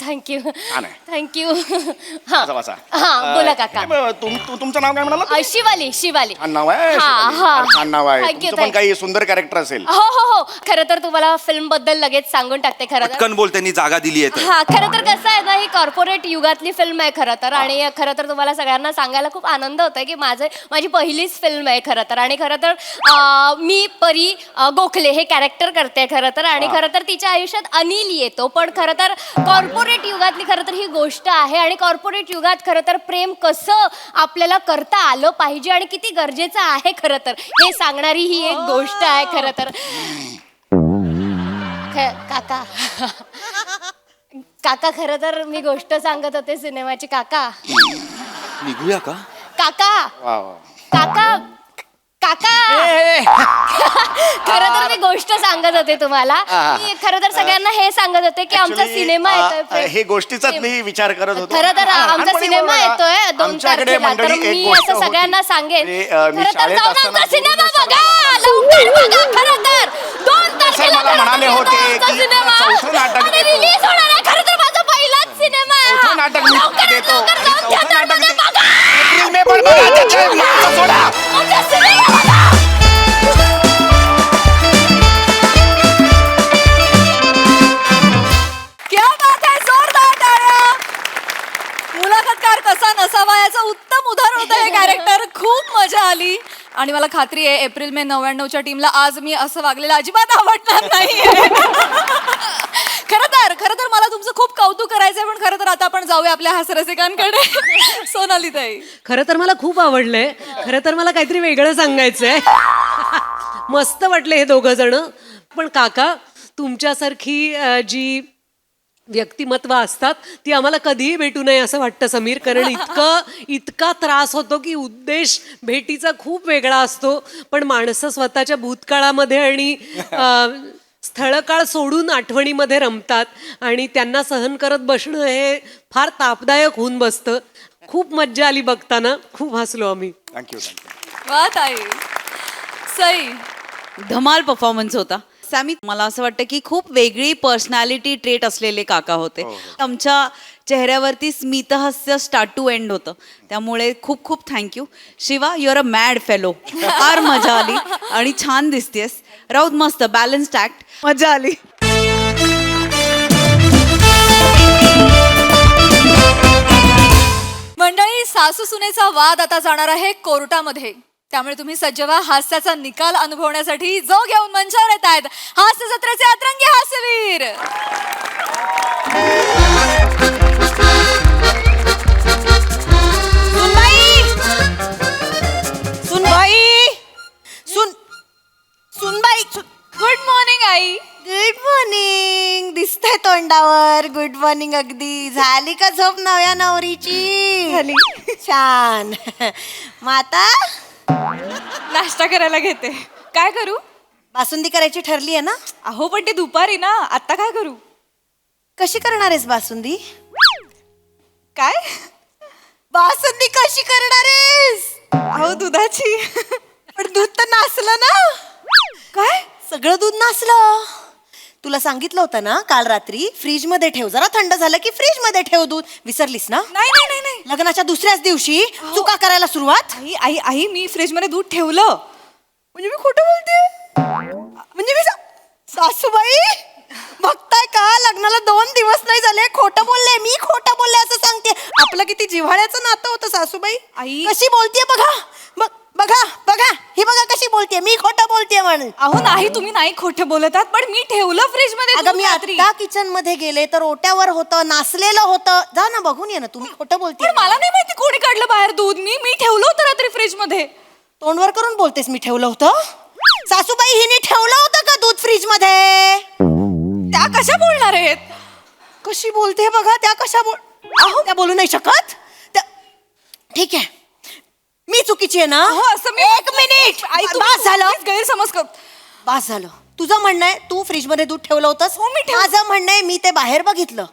थँक्यू. थँक्यू. हा बोला काका. तुमचं नाव काय म्हणाला? शिवाली. छान नाव आहे. छान नाव आहे. तुमचं पण काही सुंदर कॅरेक्टर असेल. हो. खरं तर तुम्हाला फिल्म बद्दल लगेच सांगून टाकते. खरं तर पटकन बोल, त्यांनी जागा दिली आहे. हा, खरं तर कसं आहे ना, ही कॉर्पोरेट युगातली फिल्म आहे खरं तर. आणि खरं तर तुम्हाला सगळ्यांना सांगायला खूप आनंद होतोय की माझी पहिलीच फिल्म आहे खरं तर. आणि खरं तर मी परी गोखले हे कॅरेक्टर करते खरं तर. आणि खरं तर तिच्या आयुष्यात अनिल येतो. पण खरं तर कॉर्पोरेट युगातली खरं तर ही गोष्ट आहे. आणि कॉर्पोरेट युगात खरं तर प्रेम कसं आपल्याला करता आलं पाहिजे आणि किती गरजेचं आहे खरं तर हे सांगणारी ही एक गोष्ट आहे खरं तर. काका खरं तर मी गोष्ट सांगत होते सिनेमाची. काका निघूया का? काका खरं तर मी गोष्ट सांगत होते तुम्हाला. मी खरं तर सगळ्यांना हे सांगत होते की आमचा सिनेमा येतोय. हे गोष्टीचाच मी विचार करत होतो. खरं तर आमचा सिनेमा येतोय 2 तारखेला. तर मी असं सगळ्यांना सांगेन, खरं तर जाऊन आमचा सिनेमा बघा, लवकर बघा. खरं तर 2 तारखेला म्हणाले होते की चौथं नाटक रिलीज होणार आहे. खरं तर माझा पहिलाच सिनेमा आहे. क्या बात आहे, जोरदार टाळ्या. मुलाखतकार कसा नसावा याचं उत्तम उदाहरण होतं हे कॅरेक्टर. खूप मजा आली आणि मला खात्री आहे एप्रिल मे 99च्या टीमला आज मी असं वागलेलं अजिबात आवडणार नाही. खरं तर खरं तर मला तुमचं खूप कौतुक करायचंय, पण खरं तर आता आपण जाऊया आपल्या हास्यरसिकांकडे. सोनाली ताई. खरं तर मला खूप आवडलंय. खरं तर मला काहीतरी वेगळं सांगायचंय. मस्त वाटले हे दोघं जण. पण काका, तुमच्यासारखी जी व्यक्तिमत्व असतात ती आम्हाला कधीही भेटू नये असं वाटतं समीर. कारण इतका त्रास होतो की उद्देश भेटीचा खूप वेगळा असतो, पण माणसं स्वतःच्या भूतकाळामध्ये आणि स्थळकाळ सोडून आठवणीमध्ये रमतात आणि त्यांना सहन करत बसणं हे फार तापदायक होऊन बसतं. खूप मज्जा आली बघताना, खूप हसलो आम्ही. थँक्यू. वा ताई. सई. धमाल परफॉर्मन्स होता. सॅमी, मला असं वाटतं की खूप वेगळी पर्सनॅलिटी ट्रेट असलेले काका होते. आमच्या चेहऱ्यावरती स्मितहास्य स्टार्ट टू एंड होतं, त्यामुळे खूप खूप thank you. Shiva, your a mad fellow. फार मजा आली आणि छान दिसतेस. राऊत मस्त बॅलन्स्ड ॲक्ट, मजा आली. मंडळी, सासू सुनेचा वाद आता जाणार आहे कोर्टामध्ये, त्यामुळे तुम्ही सज्ज व्हा हास्याचा निकाल अनुभवण्यासाठी. जो घेऊन मंचावर येत आहेत हास्य जत्रेचे अतरंगी हास्यवीर. सुनबाई. Good morning I. Good morning. दिसतंय तोंडावर गुड मॉर्निंग. अगदी झाली का झोप नव्या नवरीची? झाली. छान. माता, नाश्ता करायला घेते. काय करू? बासुंदी करायची ठरली आहे ना? अहो पण ते दुपारी ना, आता काय करू? कशी करणार आहेस बासुंदी? काय? बासुंदी कशी करणार आहेस? अहो दुधाची. पण दूध तर नासलं ना. काय? सगळं दूध नासलं. तुला सांगितलं होतं ना काल रात्री, फ्रीज मध्ये ठेव, जरा थंड झालं की फ्रीज मध्ये ठेव दूध. विसरलीस ना? नाही नाही नाही नाही. लग्नाच्या दुसऱ्याच दिवशी चुका करायला सुरुवात. आई आई आई, मी फ्रीज मध्ये दूध ठेवलं. म्हणजे मी खोटं बोलते? म्हणजे मी सासूबाई बघताय का, लग्नाला 2 दिवस नाही झाले, खोटं बोलले, मी खोटं बोलले असं सांगते. आपलं किती जिव्हाळ्याचं नातं होतं सासूबाई. आई. कशी बोलतेय बघा. बघा बघा, ही बघा कशी बोलतेय, मी खोटं बोलतेय म्हणून. अहो नाही, तुम्ही नाही खोटं बोलत आहात, पण मी ठेवलं फ्रीज मध्ये. अगं मी आता किचन मध्ये गेले तर ओट्यावर होतं, नासलेलं होतं. जा ना बघून ये ना. तुम्ही खोटं बोलते. पण मला नाही माहिती कोणी काढलं बाहेर दूध. मी ठेवलं होतं रात्री फ्रीज मध्ये. तोंडवर करून बोलतेस मी ठेवलं होतं? सासूबाई, हिने ठेवलं होतं का दूध फ्रीज मध्ये? त्या कशा बोलणार आहेत? कशी बोलते बघा. त्या कशा अहो, त्या बोलू नाही शकत. ठीक आहे, मी चुकीची आहे ना? हो, असं मी. 1 मिनिट. बास झालं. गैरसमज कर. बास झालं. तुझं म्हणणं आहे तू फ्रीज मध्ये दूध ठेवलं होतंस. माझं म्हणणं आहे मी ते बाहेर बघितलं.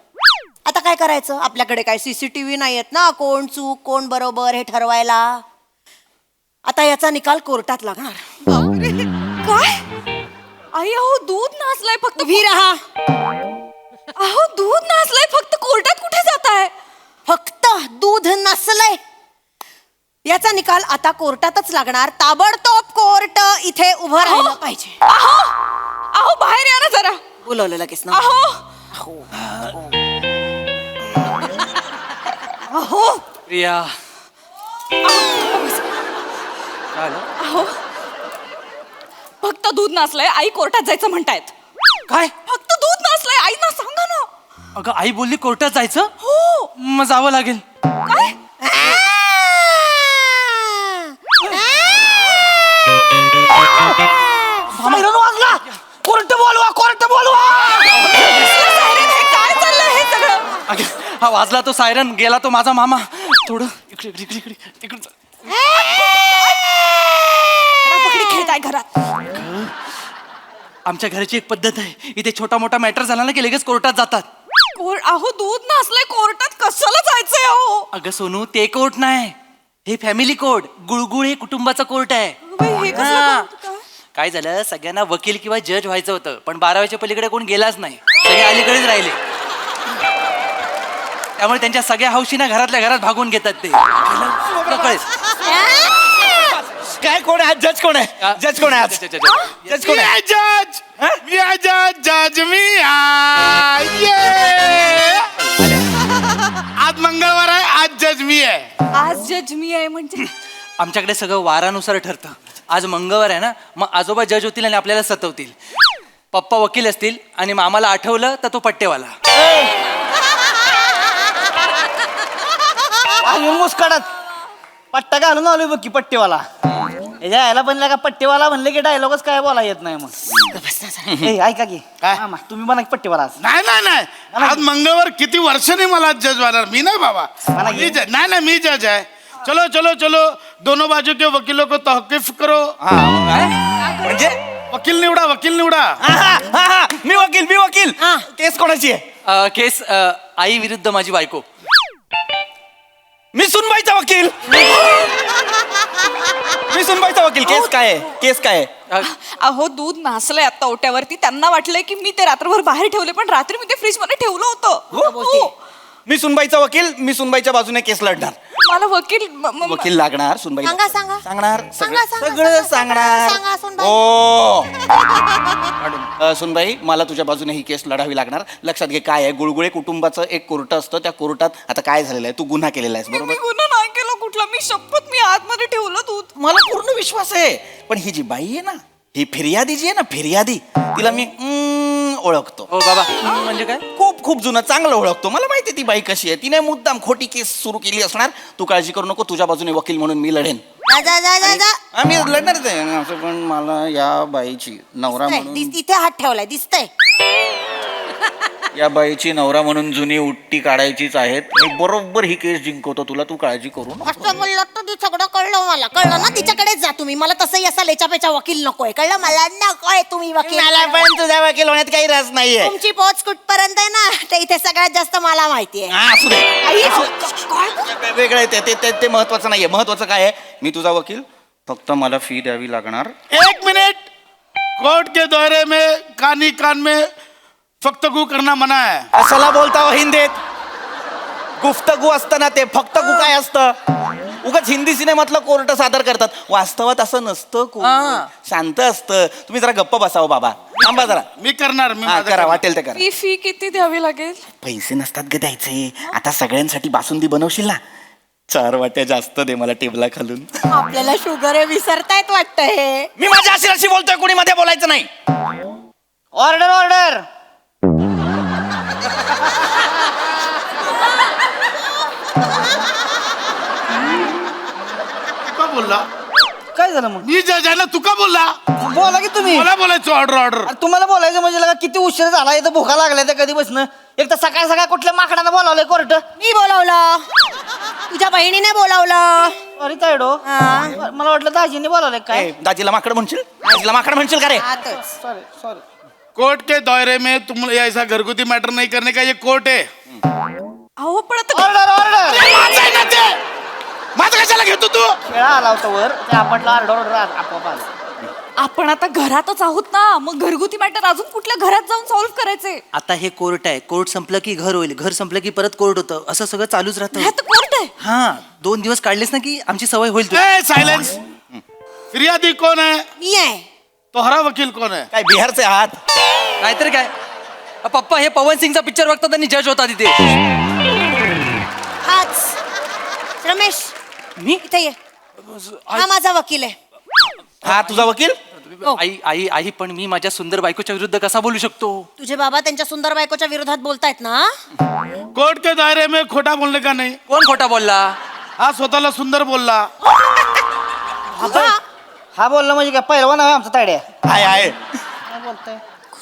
आता काय करायचं? आपल्याकडे काय सीसीटीव्ही नाही आहेत ना, कोण चूक कोण बरोबर हे ठरवायला. आता याचा निकाल कोर्टात लागणार. काय? आई, अहो दूध नासलंय फक्त. उभी राहा. अहो दूध नासलंय फक्त, कोर्टात कुठे जात आहे? फक्त दूध नसलंय. याचा निकाल आता कोर्टातच लागणार. ताबडतोब कोर्ट इथे उभं राहिलं पाहिजे. अहो बाहेर या ना जरा. बोलवलं लगेच ना. अहो प्रिया, अहो फक्त दूध नासलंय, आई कोर्टात जायचं म्हणतायत. काय? फक्त दूध नासलंय, आई ना सांगा ना. अगं आई बोलली कोर्टात जायचं. हो. मग जावं लागेल. काय? वाजला. कोर्ट बोलवा, कोर्ट बोलवा. काय चाललंय हे सगळं? अगं, हा वाजला तो सायरन, गेला तो माझा मामा. थोडं इकडे इकडे इकडे इकडे इकडे जा. पकडी खेळताय घरात. आमच्या घराची एक पद्धत आहे, इथे छोटा मोठा मॅटर झाला ना की लगेच कोर्टात जातात. अहो दूध नासलंय, कोर्टात कशाला जायचंय? अहो अगं सोनू, ते कोर्ट नाही, हे फॅमिली कोर्ट. गुळगुळ हे कुटुंबाचा कोर्ट आहे. हे कसलं हा. काय? काय झालं, सगळ्यांना वकील किंवा जज व्हायचं होतं, पण 12व्याच्या पलीकडे कोण गेलाच नाही, सगळे अलीकडेच राहिले. त्यामुळे त्यांच्या सगळ्या हौशीना घरातल्या घरात भागवून घेतात ते. कळेल. काय कोण आहे? जज कोण आहे? जज कोण आहे? जज कोण आहे? जज. मी आहे जज. जज मी आहे. आज मंगळवार आहे, आज जज मी आहे. आज जज मी आहे म्हणजे? आमच्याकडे सगळं वारानुसार ठरतं. आज मंगळवार आहे ना, मग आजोबा जज होतील आणि आपल्याला सतवतील. पप्पा वकील असतील आणि मामाला आठवलं तर तो पट्टेवाला. मुस्काडात पट्टा घालून आलोय बघ की पट्टेवाला. यायला बनला का पट्टेवाला म्हणले की डायलॉगच काय बोला येत नाही मग. ए, ऐका की मामा, तुम्ही म्हणा की पट्टेवाला आज. नाही नाही नाही आज मंगळवार किती वर्षांनी मला जज बनणार मी नाही बाबा. मी जज नाही मी जज आहे. चलो चलो चलो दोनों बाजू के वकीलों को तौकीफ करो. म्हणजे वकील निवडा वकील निवडा. मी वकील केस कोणाची आहे? केस आई विरुद्ध माझी बायको. मी सुनबाईचा वकील. केस काय आहे? केस काय आहे? अहो दूध नासलंय आता ओट्यावरती. त्यांना वाटलंय की मी ते रात्रभर बाहेर ठेवले, पण रात्री मी ते फ्रीज मध्ये ठेवलं होतं. हो. मी सुनबाईचा वकील. मी सुनबाईच्या बाजूने केस लढणार. मला वकील वकील लागणार सुनबाई. सांगा. सांगणार सांगा, सगळं सांगणार. सांगा, सुनबाई. हो सुनबाई, मला तुझ्या बाजूने ही केस लढावी लागणार. लक्षात घे काय आहे, गुळगुळे कुटुंबाचं एक कोर्ट असतं. त्या कोर्टात आता काय झालेलं आहे, तू गुन्हा केलेला आहेस मी बरोबर. गुन्हा नाही केला कुठला. मी शपथ मी आतमध्ये ठेवलं दूध. मला पूर्ण विश्वास आहे. पण ही जी बाई आहे ना, ही फिर्यादी जी आहे ना, फिर्यादी, तिला मी ओळखतो. हो बाबा. म्हणजे काय? खूप जुनं चांगलं ओळखतो. मला माहिती ती बाई कशी आहे. तिने मुद्दाम खोटी केस सुरू केली असणार. तू काळजी करू नको, तुझ्या बाजूने वकील म्हणून मी लढेन. आम्ही लढणारच आहे असं. पण मला या बाईची नवरा म्हणून, तिथे हात ठेवलाय दिसतंय. या बाईची नवरा म्हणून जुनी उट्टी काढायचीच आहेत. मी बरोबर ही केस जिंकवतो तुला, तू काळजी करू नको. असं म्हणलं तर ते सगळं कळलं मला. कळलं ना, तिच्याकडेच जा तुम्ही. मला तसंही असा लेचापेचा वकील नकोय. कळलं मला नकोय तुम्ही वकील. मला पण तुझ्या वकील होण्यात काही रस नाहीये. तुमची पोच कुठपर्यंत आहे ना, ते इथे सगळ्यात जास्त मला माहितीये. असू दे. वेगळं आहे ते महत्वाचं नाहीये. महत्वाचं काय आहे, मी तुझा वकील. फक्त मला फी द्यावी लागणार. 1 मिनट. कोर्ट के दौरे में कान में फक्तगू करना मना है. असाला बोलता हो हिंदीत. गुफ्तगू असतं ना ते. फक्त गु काय असतं? उगाच हिंदी सिनेमातलं कोर्ट सादर करतात. वास्तवात असं नसतं. कोर्ट शांत असतं. तुम्ही जरा गप्प बसावं बाबा. थांबा जरा. मी करणार. मी माझं करा, करणार. वाटेल ते करा. फी किती द्यावी लागेल? पैसे नसतात ग द्यायचे. आता सगळ्यांसाठी बासुंदी बनवशील ना, 4 वाट्या जास्त दे मला टेबला खालून. आपल्याला शुगर हे विसरतायत वाटतं हे. मी माझ्या अशी बोलतोय, कोणी मध्ये बोलायचं नाही. ऑर्डर. का बोलला? काय झालं मग? मी जज आहे ना, तू का बोलला? बोला की तुम्ही. मला बोलायचं ऑर्डर. तुम्हाला बोलायचं म्हणजे लगा किती उशीर झाला. इथं भुका लागल्या त्या कधी बसणं. एक तर सकाळ कुठल्या माकडानं बोलावलंय कोर्ट. मी बोलावलं. तुझ्या बहिणीने बोलावलं. अरे तायडो, मला वाटलं दाजीने बोलावलंय काय. दाजीला माकड म्हणशील का रे? सॉरी. कोर्ट के दौरे में तुम ऐसा घरगुती मैटर नहीं करने का, ये कोर्ट है. अहो पण आता ऑर्डर. माझं कशाला घेतो तू? खेळा आला होता वर, ते आपटला. ऑर्डर आपोआप आलं. आपण आता घरातच आहोत ना, मग घरगुती मॅटर अजून कुठल्या घरात जाऊन सॉल्व्ह करायचे? आता हे कोर्ट आहे. कोर्ट संपलं की घर होईल. घर संपलं की परत कोर्ट होतं. असं सगळं चालूच राहतं. ह्यात कोर्ट आहे. हा 2 दिवस काढलेस ना की आमची सवय होईल. सायलेंस. फिर्यादी कौन है? मी आहे. तोहरा वकील कौन है? काय बिहारचे आहात? नाहीतर काय. पप्पा हे पवन सिंगचा पिक्चर बघतात आणि जज होता तिथे. हाच रमेश, मी इथे ये. हा माझा वकील आहे. हा तुझा वकील? आई पण मी माझ्या सुंदर बायकोच्या विरुद्ध कसा बोलू शकतो? तुझे बाबा त्यांच्या सुंदर बायकोच्या विरोधात बोलतायत ना. कोर्ट के दायरे में खोटा बोलने का नहीं. कोण खोटा बोलला? हा स्वतःला सुंदर बोलला. हा बोलला म्हणजे काय पहिलवान आहे आमचा तायड्या? आहे.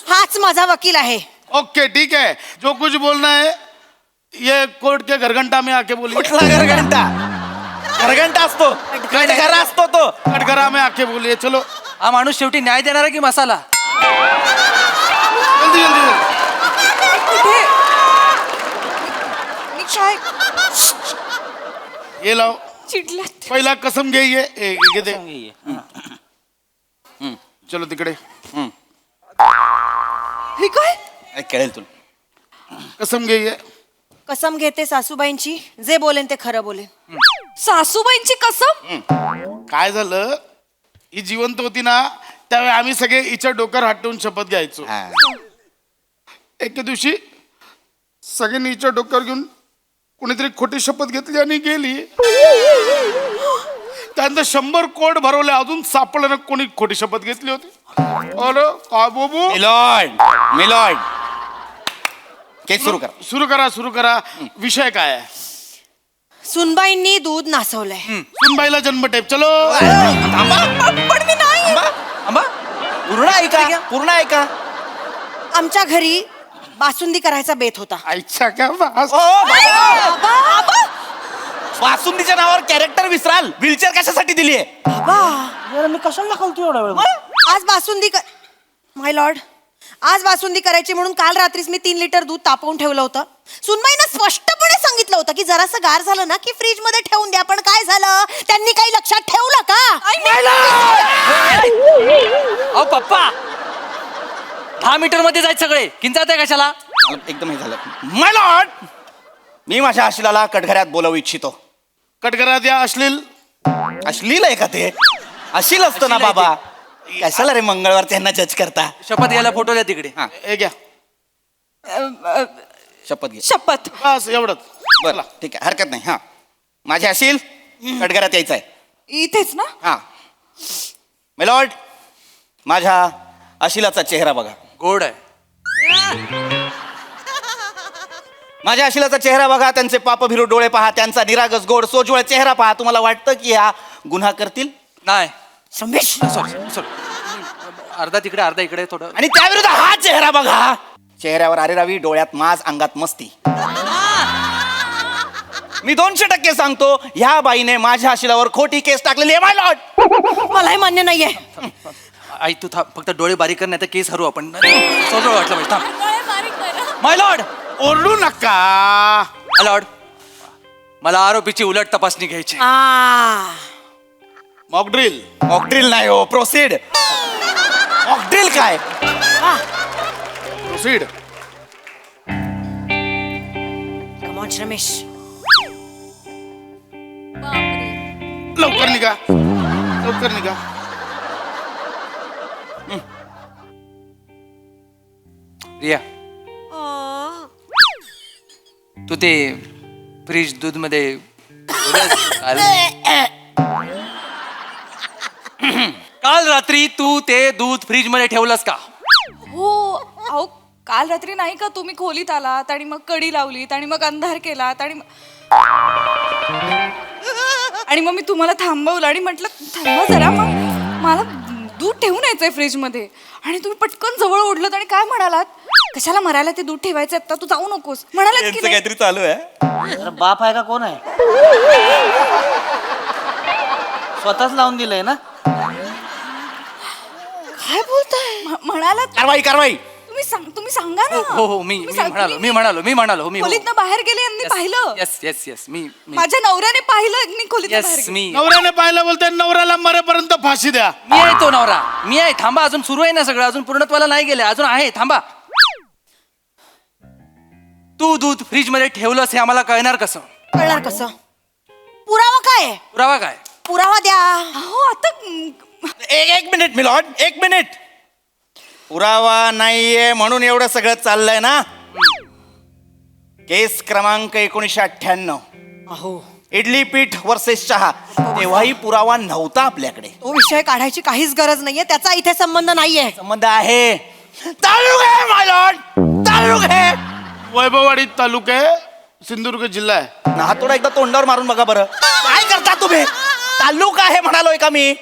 हाच माझा वकील आहे. ओके ठीक है, जो कुछ बोलना है ये कोर्ट के घरघंटा में आके बोलिए. कुठला घरघंटा असतो? कटघरा असतो तो. कटघरा में आके बोलिए. चलो. हा माणूस शेवटी न्याय देणारा की मसाला? जल्दी. मी काय ये लाओ. चिडल्यात. पहिला कसम घे. ये दे. चलो तिकडे. हे काय? कळेल तुला. कसम घे. ये कसम घेते सासूबाईंची, जे बोलेन ते खरं बोलेन. सासूबाईंची कसम? काय झालं, ही जिवंत होती ना त्यावेळी आम्ही सगळे हिच्या डोक्यावर हात ठेवून शपथ घ्यायचो. एके दिवशी सगळ्यांनी हिच्या डोक्यावर घेऊन कोणीतरी खोटी शपथ घेतली आणि गेली. त्यानंतर 100 कोट भरवले, अजून सापडलं ना कोणी खोटी शपथ घेतली होती. अरे काय बाबू. मिलॉर्ड केस सुरू करा. सुरू करा. विषय काय आहे? सुनबाईंनी दूध नासवलंय. सुनबाईला जन्मटेप. चलो. पण मी नाही. आंबा पूर्ण ऐका. आमच्या घरी बासुंदी करायचा बेत होता. आईच्या का बास. बासुंदीच्या नावावर कॅरेक्टर विसराल. व्हीलचेअर कशासाठी दिली आहे? मी कशाला दाखवतो एवढा वेळ? आज बासुंदी माय लॉर्ड, आज बासुंदी करायची म्हणून काल रात्रीच मी 3 लिटर दूध तापवून ठेवलं होतं. सुनबाईनं स्पष्टपणे सांगितलं होतं की जरासं गार झालं ना की फ्रीज मध्ये ठेवून द्या. पण काय झालं, त्यांनी काही लक्षात ठेवलं का? अहो पप्पा, 10 मीटर मध्ये जायचं सगळे, किंचाळताय कशाला? एकदम हे झालं. माय लॉर्ड, मी माझ्या आशिलाला कटघऱ्यात बोलवू इच्छितो. कटकरात या. अश्लील आहे का ते? अशील असतं ना बाबा. कशाला रे मंगळवार त्यांना जज करता? शपथ घ्यायला फोटो द्या तिकडे. हे घ्या. शपथ घे. शपथ. बस एवढंच. बरं ठीक आहे, हरकत नाही. हा, माझे अशील कटघऱ्यात यायचं आहे. इथेच ना? हा. मिलॉर्ड, माझ्या अशिलाचा चेहरा बघा. गोड आहे. माझ्या अशिलाचा चेहरा बघा. त्यांचे पापभिरू डोळे पहा. त्यांचा निरागस गोड सोज्वळ चेहरा पहा. तुम्हाला वाटतं की हा गुन्हा करतील? नाही. संदेश. सॉरी. अर्धा तिकडे अर्धा इकडे थोडं. आणि त्याविरुद्ध हा चेहरा बघा. चेहऱ्यावर आरेरावी, डोळ्यात माज, अंगात मस्ती. मी 200% सांगतो, ह्या बाईने माझ्या आशिलावर खोटी केस टाकलेली आहे. माय लॉर्ड, मलाही मान्य नाहीये. आई तू फक्त डोळे बारीक कर, नाही तर केस हरू आपण. सोजवळ वाटलं पाहिजे. थांब. माय लॉर्ड, ओरडू नका. माय लॉर्ड, मला आरोपीची उलट तपासणी घ्यायची. मॉकड्रिल. मॉकड्रिल नाही हो, प्रोसीड. मॉकड्रिल काय? प्रोसीड. Come on Ramesh. लवकर निघा. रिया, तू ते फ्रीज दूध मध्ये काल रात्री तू ते दूध फ्रीज मध्ये ठेवलंस का? हो अहो, काल रात्री नाही का तुम्ही खोलीत आलात आणि मग कडी लावलीत आणि मग अंधार केलात आणि मग मी तुम्हाला थांबवलं आणि म्हटलं थांबा जरा, मग मला दूध ठेवून यायचंय फ्रीज मध्ये आणि तुम्ही पटकन जवळ ओढलत आणि काय म्हणालात, कशाला मरायला ते दूध ठेवायचं आता, तू जाऊ नकोस म्हणालात की नाही? काहीतरी चालू आहे. बाप आहे का कोण आहे? स्वतःच लावून दिलंय ना? काय बोलताय? म्हणालात कारवाई. तुम्ही सांगा ना. हो मी म्हणालो खोलीतनं बाहेर गेले यांनी पाहिलं. येस मी माझ्या नवऱ्याने पाहिलं यांनी खोलीतनं बाहेर येस गेले. मी नवऱ्याने पाहिलं बोलते, नवऱ्याला मरेपर्यंत फाशी द्या. मी आहे तो नवरा. मी आहे. थांबा, अजून सुरू आहे ना सगळं, अजून पूर्णत्वाला नाही गेले, अजून आहे. थांबा. तू दूध फ्रीज मध्ये ठेवलंस हे आम्हाला कळणार कसं? कळणार कसं? पुरावा काय? पुरावा काय? पुरावा द्या. हो आता एक मिनिट मिलॉर्ड, 1 मिनिट. पुरावा नाहीये म्हणून एवढं सगळं चाललंय ना? केस क्रमांक 1998. अहो, इडली पीठ वर्सेस चहा. तेव्हाही पुरावा नव्हता आपल्याकडे. तो विषय काढायची काहीच गरज नाहीये, त्याचा इथे संबंध नाहीये. संबंध आहे. तालुक आहे माय लॉर्ड, तालुक आहे. वैभववाडी तालुका आहे, सिंधुदुर्ग जिल्हा आहे. ना थोडा एकदा तोंडावर मारून बघा बरं. काय करता तुम्ही? तालुक आहे म्हणालोय का मी?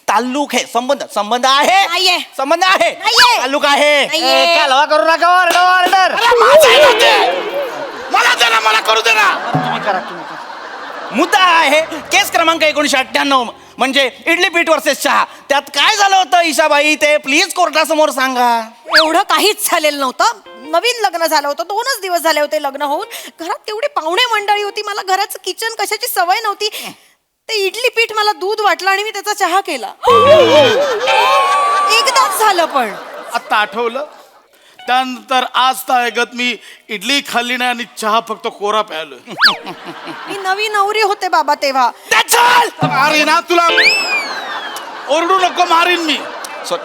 तालुक आहे. संबंध आहे. नाहीये. संबंध आहे. नाहीये. तालुक आहे. नाहीये. कालवा करू नका. ऑर्डर. मला करू दे ना. तुम्ही करा. मुद्दा आहे केस क्रमांक 1998 म्हणजे इडली पीठ वर्सेस चहा. त्यात काय झालं होतं ईशाबाई, ते प्लीज कोर्टासमोर सांगा. एवढं काहीच झालेलं नव्हतं. नवीन लग्न झालं होतं, 2च दिवस झाले होते लग्न होऊन. घरात तेवढी पाहुणे मंडळी होती, मला घराचं किचन कशाची सवय नव्हती. ते इडली पीठ मला दूध वाटलं आणि मी त्याचा चहा केला. एकदाच झालं. पण आता आठवलं. त्यानंतर आज तागत मी इडली खाल्ली नाही आणि चहा फक्त कोरा प्यायलोय. मी नवी नवरी होते बाबा तेव्हा. मारीन ना तुला. ओरडू नको, मारीन मी.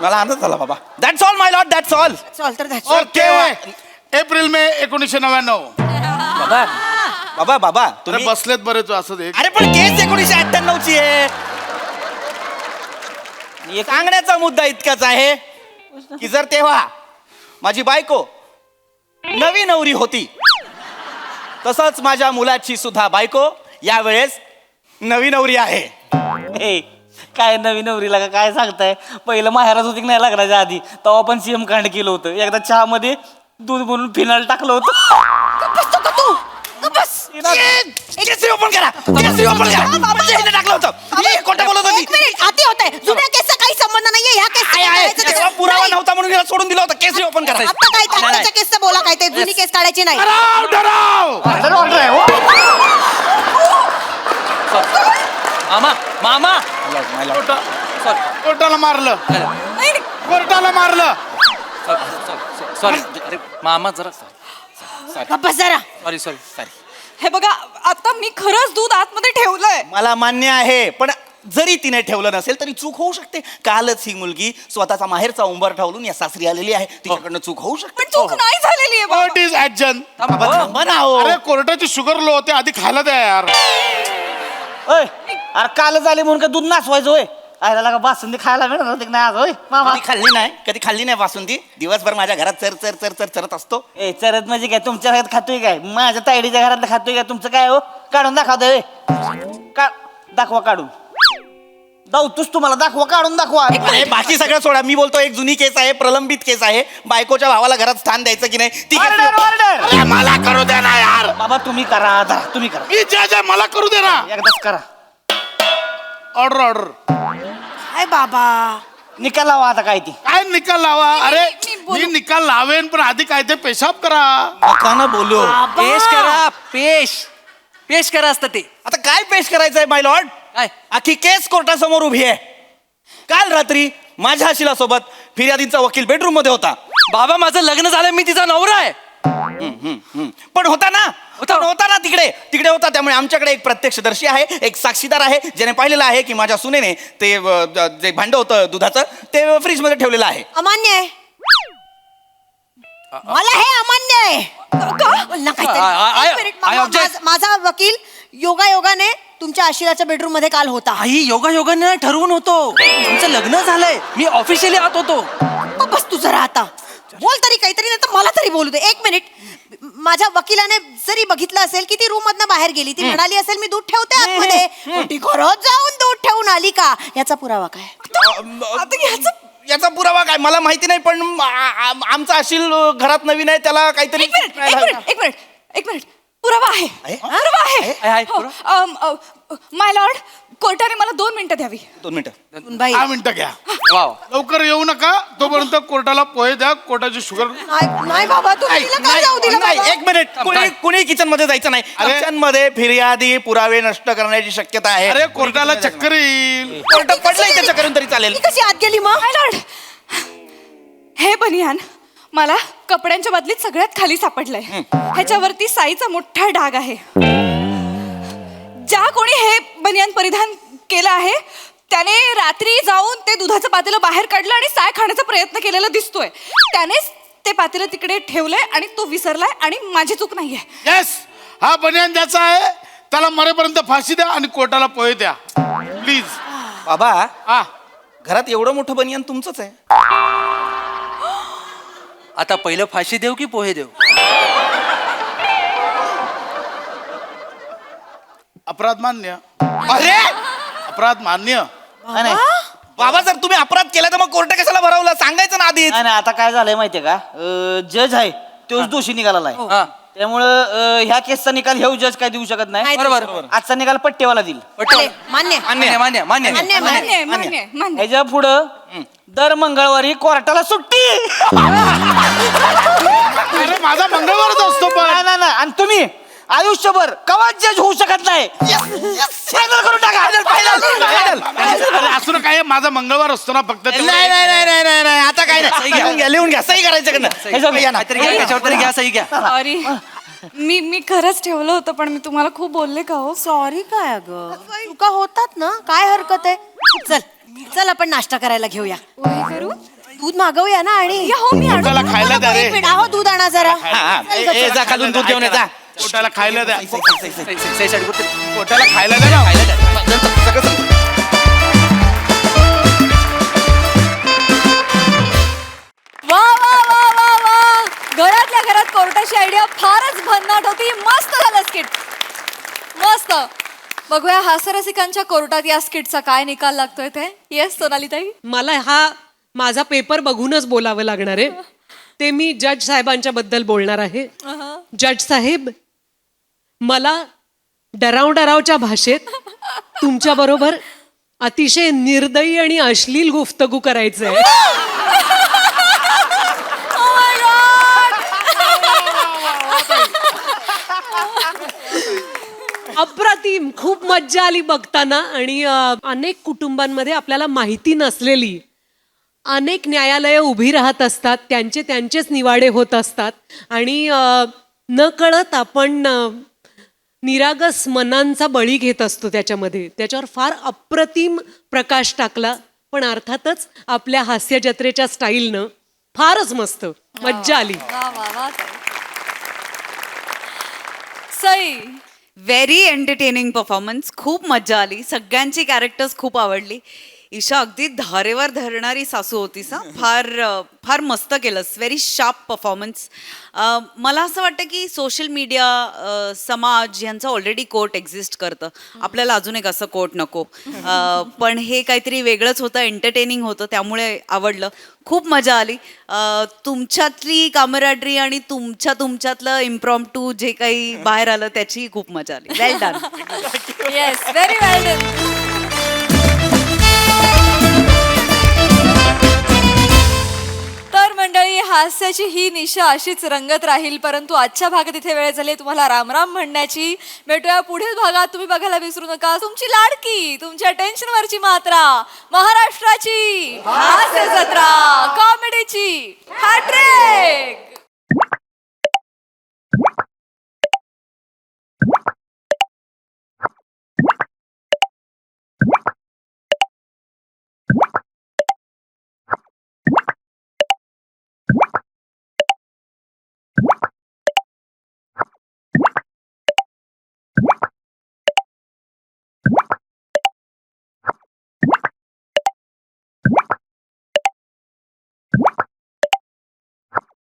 मला आनंद झाला बाबा. That's all my Lord, that's all. चल तर द्या. ओके. April May 1999. बाबा तुम्ही बसलेत बरेच असं. अरे पण केस 1998 ची आहे. सांगण्याचा मुद्दा इतकाच आहे की जर तेव्हा माझी बायको नवी नवरी होती, तसंच माझ्या मुलाची सुद्धा बायको यावेळेस नवी नवरी आहे. ए, काय नवीन नवरीला का काय सांगताय? पहिलं माहेरात होती की नाही लग्नाच्या आधी, तेव्हा पण सीएम कांड केलं होतं. एकदा चहामध्ये दूध बनवून फिनाल टाकलं होतं. केसरी ओपन करा, केसरी ओपन करा. म्हणजे हिने टाकलं होतं. ही खोटं बोलत होती. आती होत आहे जुन्या केसचा काही संबंध नाहीये ह्या केस. तेव्हा पुरावा नव्हता म्हणून हिला सोडून दिलं होतं. केसरी ओपन करा. आता काय त्याच्या केसचं बोला काय ते जुनी केस काढायची नाही. मामा मामा कोर्टाला मारलं, कोर्टाला मारलं. सॉरी मामा जरा गप्पा जरा. सॉरी हे बघा आता मी खरंच दूध आतमध्ये ठेवलंय. मला मान्य आहे, पण जरी तिने ठेवलं नसेल तरी चूक होऊ शकते. कालच ही मुलगी स्वतःचा माहेरचा उंबर ठेवून या सासरी आलेली आहे. तिच्याकडनं चूक होऊ शकते. पण चूक नाही झालेली आहे बाबा. Court is action. थांबा ना हो. अरे कोर्टाची शुगर लो होते, आधी खायला द्या यार. ओय, अरे काल झाले म्हणून काय दूध नाचवायचं होय? आयला का बासुंदी खायला मिळणार होती की नाही आज होय मामा? कधी खाल्ली नाही बासुंदी. दिवसभर माझ्या घरात चर चर चर चर चरत असतो. ए चरत म्हणजे काय तुमच्या घरात खातोय काय? माझ्या तायडीच्या घरात खातोय काय? तुमचं काय हो? काढून दाखवतोय का? दाखवा काढून. दावतोस तुम्हाला दाखवा, काढून दाखवा. अरे बाकी सगळं सोडा. मी बोलतो एक जुनी केस आहे, प्रलंबित केस आहे. बायकोच्या भावाला घरात स्थान द्यायचं की नाही ती अरे मला करू दे ना यार. बाबा तुम्ही करा, तुम्ही करा, मी जे मला करू दे ना. एकदाच करा. ऑर्डर. काय बाबा निकाल लावा आता काय ती. काय निकाल लावा? अरे मी निकाल लावेन, पण आधी काय ते पेशाब करा. नका ना बोलू. पेश करा, पेश करा असतं ते. आता काय पेश करायचंय माय लॉर्ड? काय? आखी केस कोर्टासमोर उभी आहे. काल रात्री माझ्या हशिलासोबत फिर्यादींचा वकील बेडरूम मध्ये होता. बाबा माझं लग्न झालं, मी तिचा नवरा आहे. पण होता ना तिकडे होता. त्यामुळे आमच्याकडे एक प्रत्यक्षदर्शी आहे, एक साक्षीदार आहे, ज्याने पाहिलेलं आहे की माझ्या सुनेने ते जे भांड होतं दुधाचं ते फ्रीज मध्ये ठेवलेलं आहे. अमान्य आहे. मला हे अमान्य आहे. बोल ना काहीतरी. एक मिनिट, माझा वकील योगायोगाने तुमच्या आशिलाच्या बेडरूम मध्ये काल होता. आई योगायोगाने ठरवून होतो. आमचं लग्न झालंय, मी ऑफिशियली आत होतो. बस तू जरा आता बोल तरी काहीतरी, नाही तर मला तरी बोलू दे. एक मिनिट. माझ्या वकिलाने जरी बघितलं असेल की ती रूम मधनं बाहेर गेली, ती म्हणाली असेल मी दूध ठेवते आतमध्ये, पण ती खरंच जाऊन दूध ठेवून आली का? याचा पुरावा काय? याचा पुरावा काय मला माहिती नाही, पण आमचा अशील घरात नवीन आहे, त्याला काहीतरी. एक मिनिट पुरावा आहे. पुरावा आहे. माय लॉर्ड, कोर्टाने मला 2 मिनिटं द्यावी. 2 मिनिटं. 10 मिनिटं घ्या. लवकर येऊ नका, तोपर्यंत कोर्टाला पोहे द्या. कोर्टाची शुगर. नाही बाबा, तू तिला काय जाऊ दिलं बाबा? एक मिनिट. कुणी किचन मध्ये जायचं नाही. किचन मध्ये फिर्यादी पुरावे नष्ट करण्याची शक्यता आहे. अरे कोर्टाला चक्कर येईल. कोर्ट पडलंय त्याच्या करून तरी चालेल. ती कशी आत गेली मग? माय लॉर्ड, हे बनियान मला कपड्यांच्या बदलीत सगळ्यात खाली सापडलंय. ह्याच्यावरती साईचा मोठा डाग आहे. ज्या कोणी हे बनियान परिधान केलं आहे त्याने रात्री जाऊन ते दुधाचं पातेलं बाहेर काढलं आणि साय खाण्याचा प्रयत्न केलेला दिसतोय. त्यानेच ते पातेलं तिकडे ठेवलंय आणि तो विसरलाय आणि माझी चूक नाहीये. येस, हा बनियान द्यायचा आहे. त्याला मरेपर्यंत फाशी द्या आणि कोर्टाला पोहे द्या प्लीज. बाबा घरात एवढं मोठं बनियान तुमचंच आहे. आता पहिलं फाशी देऊ की पोहे देऊ? अपराध मान्य. अरे अपराध मान्य. बाबा जर तुम्ही अपराध केला तर मग कोर्ट कशाला भरवलं? सांगायचं ना आधीच. नाही आता काय झालंय माहितीये का? जज आहे तोच दोषी निघाला आहे. त्यामुळं ह्या केसचा निकाल हे जज काय देऊ शकत नाही. बरोबर. आजचा निकाल पट्टेवाला देईल. मान्य. ह्याच्या पुढं दर मंगळवारी कोर्टाला सुट्टी. अरे माझा मंगळवारच असतो पण. नाही आणि तुम्ही आयुष्यभर कवाच जज होऊ शकत नाही. फायनल करून टाका. अरे असं काय, माझा मंगळवार असतो ना फक्त. नाही आता काय नाही. लिहून घ्या सही करायचं घ्या सही घ्या. सॉरी, मी खरंच ठेवलं होतं, पण मी तुम्हाला खूप बोलले का हो? सॉरी काय अगं, चुका होतात ना, काय हरकत आहे. चल आपण नाश्ता करायला घेऊया. करू दूध मागवूया ना. आणि त्याला खायला द्या रे. आहो दूध आणा जरा. जा खालून दूध घेऊन जा. कोर्टाला खायला द्या. सही कोर्टाला खायला द्या ना. मस्त. बघूया हास्यरसिकांच्या कोर्टात या स्किटचा काय निकाल लागतोय ते. येस सोनालीताई. मला हा माझा पेपर बघूनच बोलावं लागणार आहे. ते मी जज साहेबांच्या बद्दल बोलणार आहे. जज साहेब, मला डरावच्या भाषेत तुमच्या बरोबर अतिशय निर्दयी आणि अश्लील गुफ्तगू करायचं आहे. अप्रतिम, खूप मज्जा आली बघताना. आणि अनेक कुटुंबांमध्ये आपल्याला माहिती नसलेली अनेक न्यायालयं उभी राहत असतात, त्यांचेच निवाडे होत असतात आणि न कळत आपण निरागस मनांचा बळी घेत असतो त्याच्यामध्ये. त्याच्यावर फार अप्रतिम प्रकाश टाकला, पण अर्थातच आपल्या हास्य जत्रेच्या स्टाईलनं फारच मस्त मज्जा आली. सई. व्हेरी एंटरटेनिंग परफॉर्मन्स, खूप मजा आली. सगळ्यांची कॅरेक्टर्स खूप आवडली. ईशा, अगदी धारेवर धरणारी सासू होतीस. फार मस्त केलंस. Very sharp performance. मला असं वाटतं की सोशल मीडिया, समाज यांचं ऑलरेडी कोर्ट एक्झिस्ट करतं. आपल्याला अजून एक असं कोर्ट नको. पण हे काहीतरी वेगळंच होतं, एंटरटेनिंग होतं, त्यामुळे आवडलं. खूप मजा आली. तुमच्यातली कामराडरी आणि तुमच्यातलं इम्प्रॉम्प्टू जे काही बाहेर आलं त्याची खूप मजा आली. वेल डन. येस, व्हेरी वेल डन. तर मंडळी, हास्याची ही निशा अशीच रंगत राहील. परंतु आजच्या भागात इथे वेळ झाली तुम्हाला रामराम म्हणण्याची. भेटूया पुढील भागात. तुम्ही बघायला विसरू नका तुमची लाडकी, तुमच्या टेन्शनवरची मात्रा, महाराष्ट्राची हास्य जत्रा, कॉमेडीची हॅट्रिक.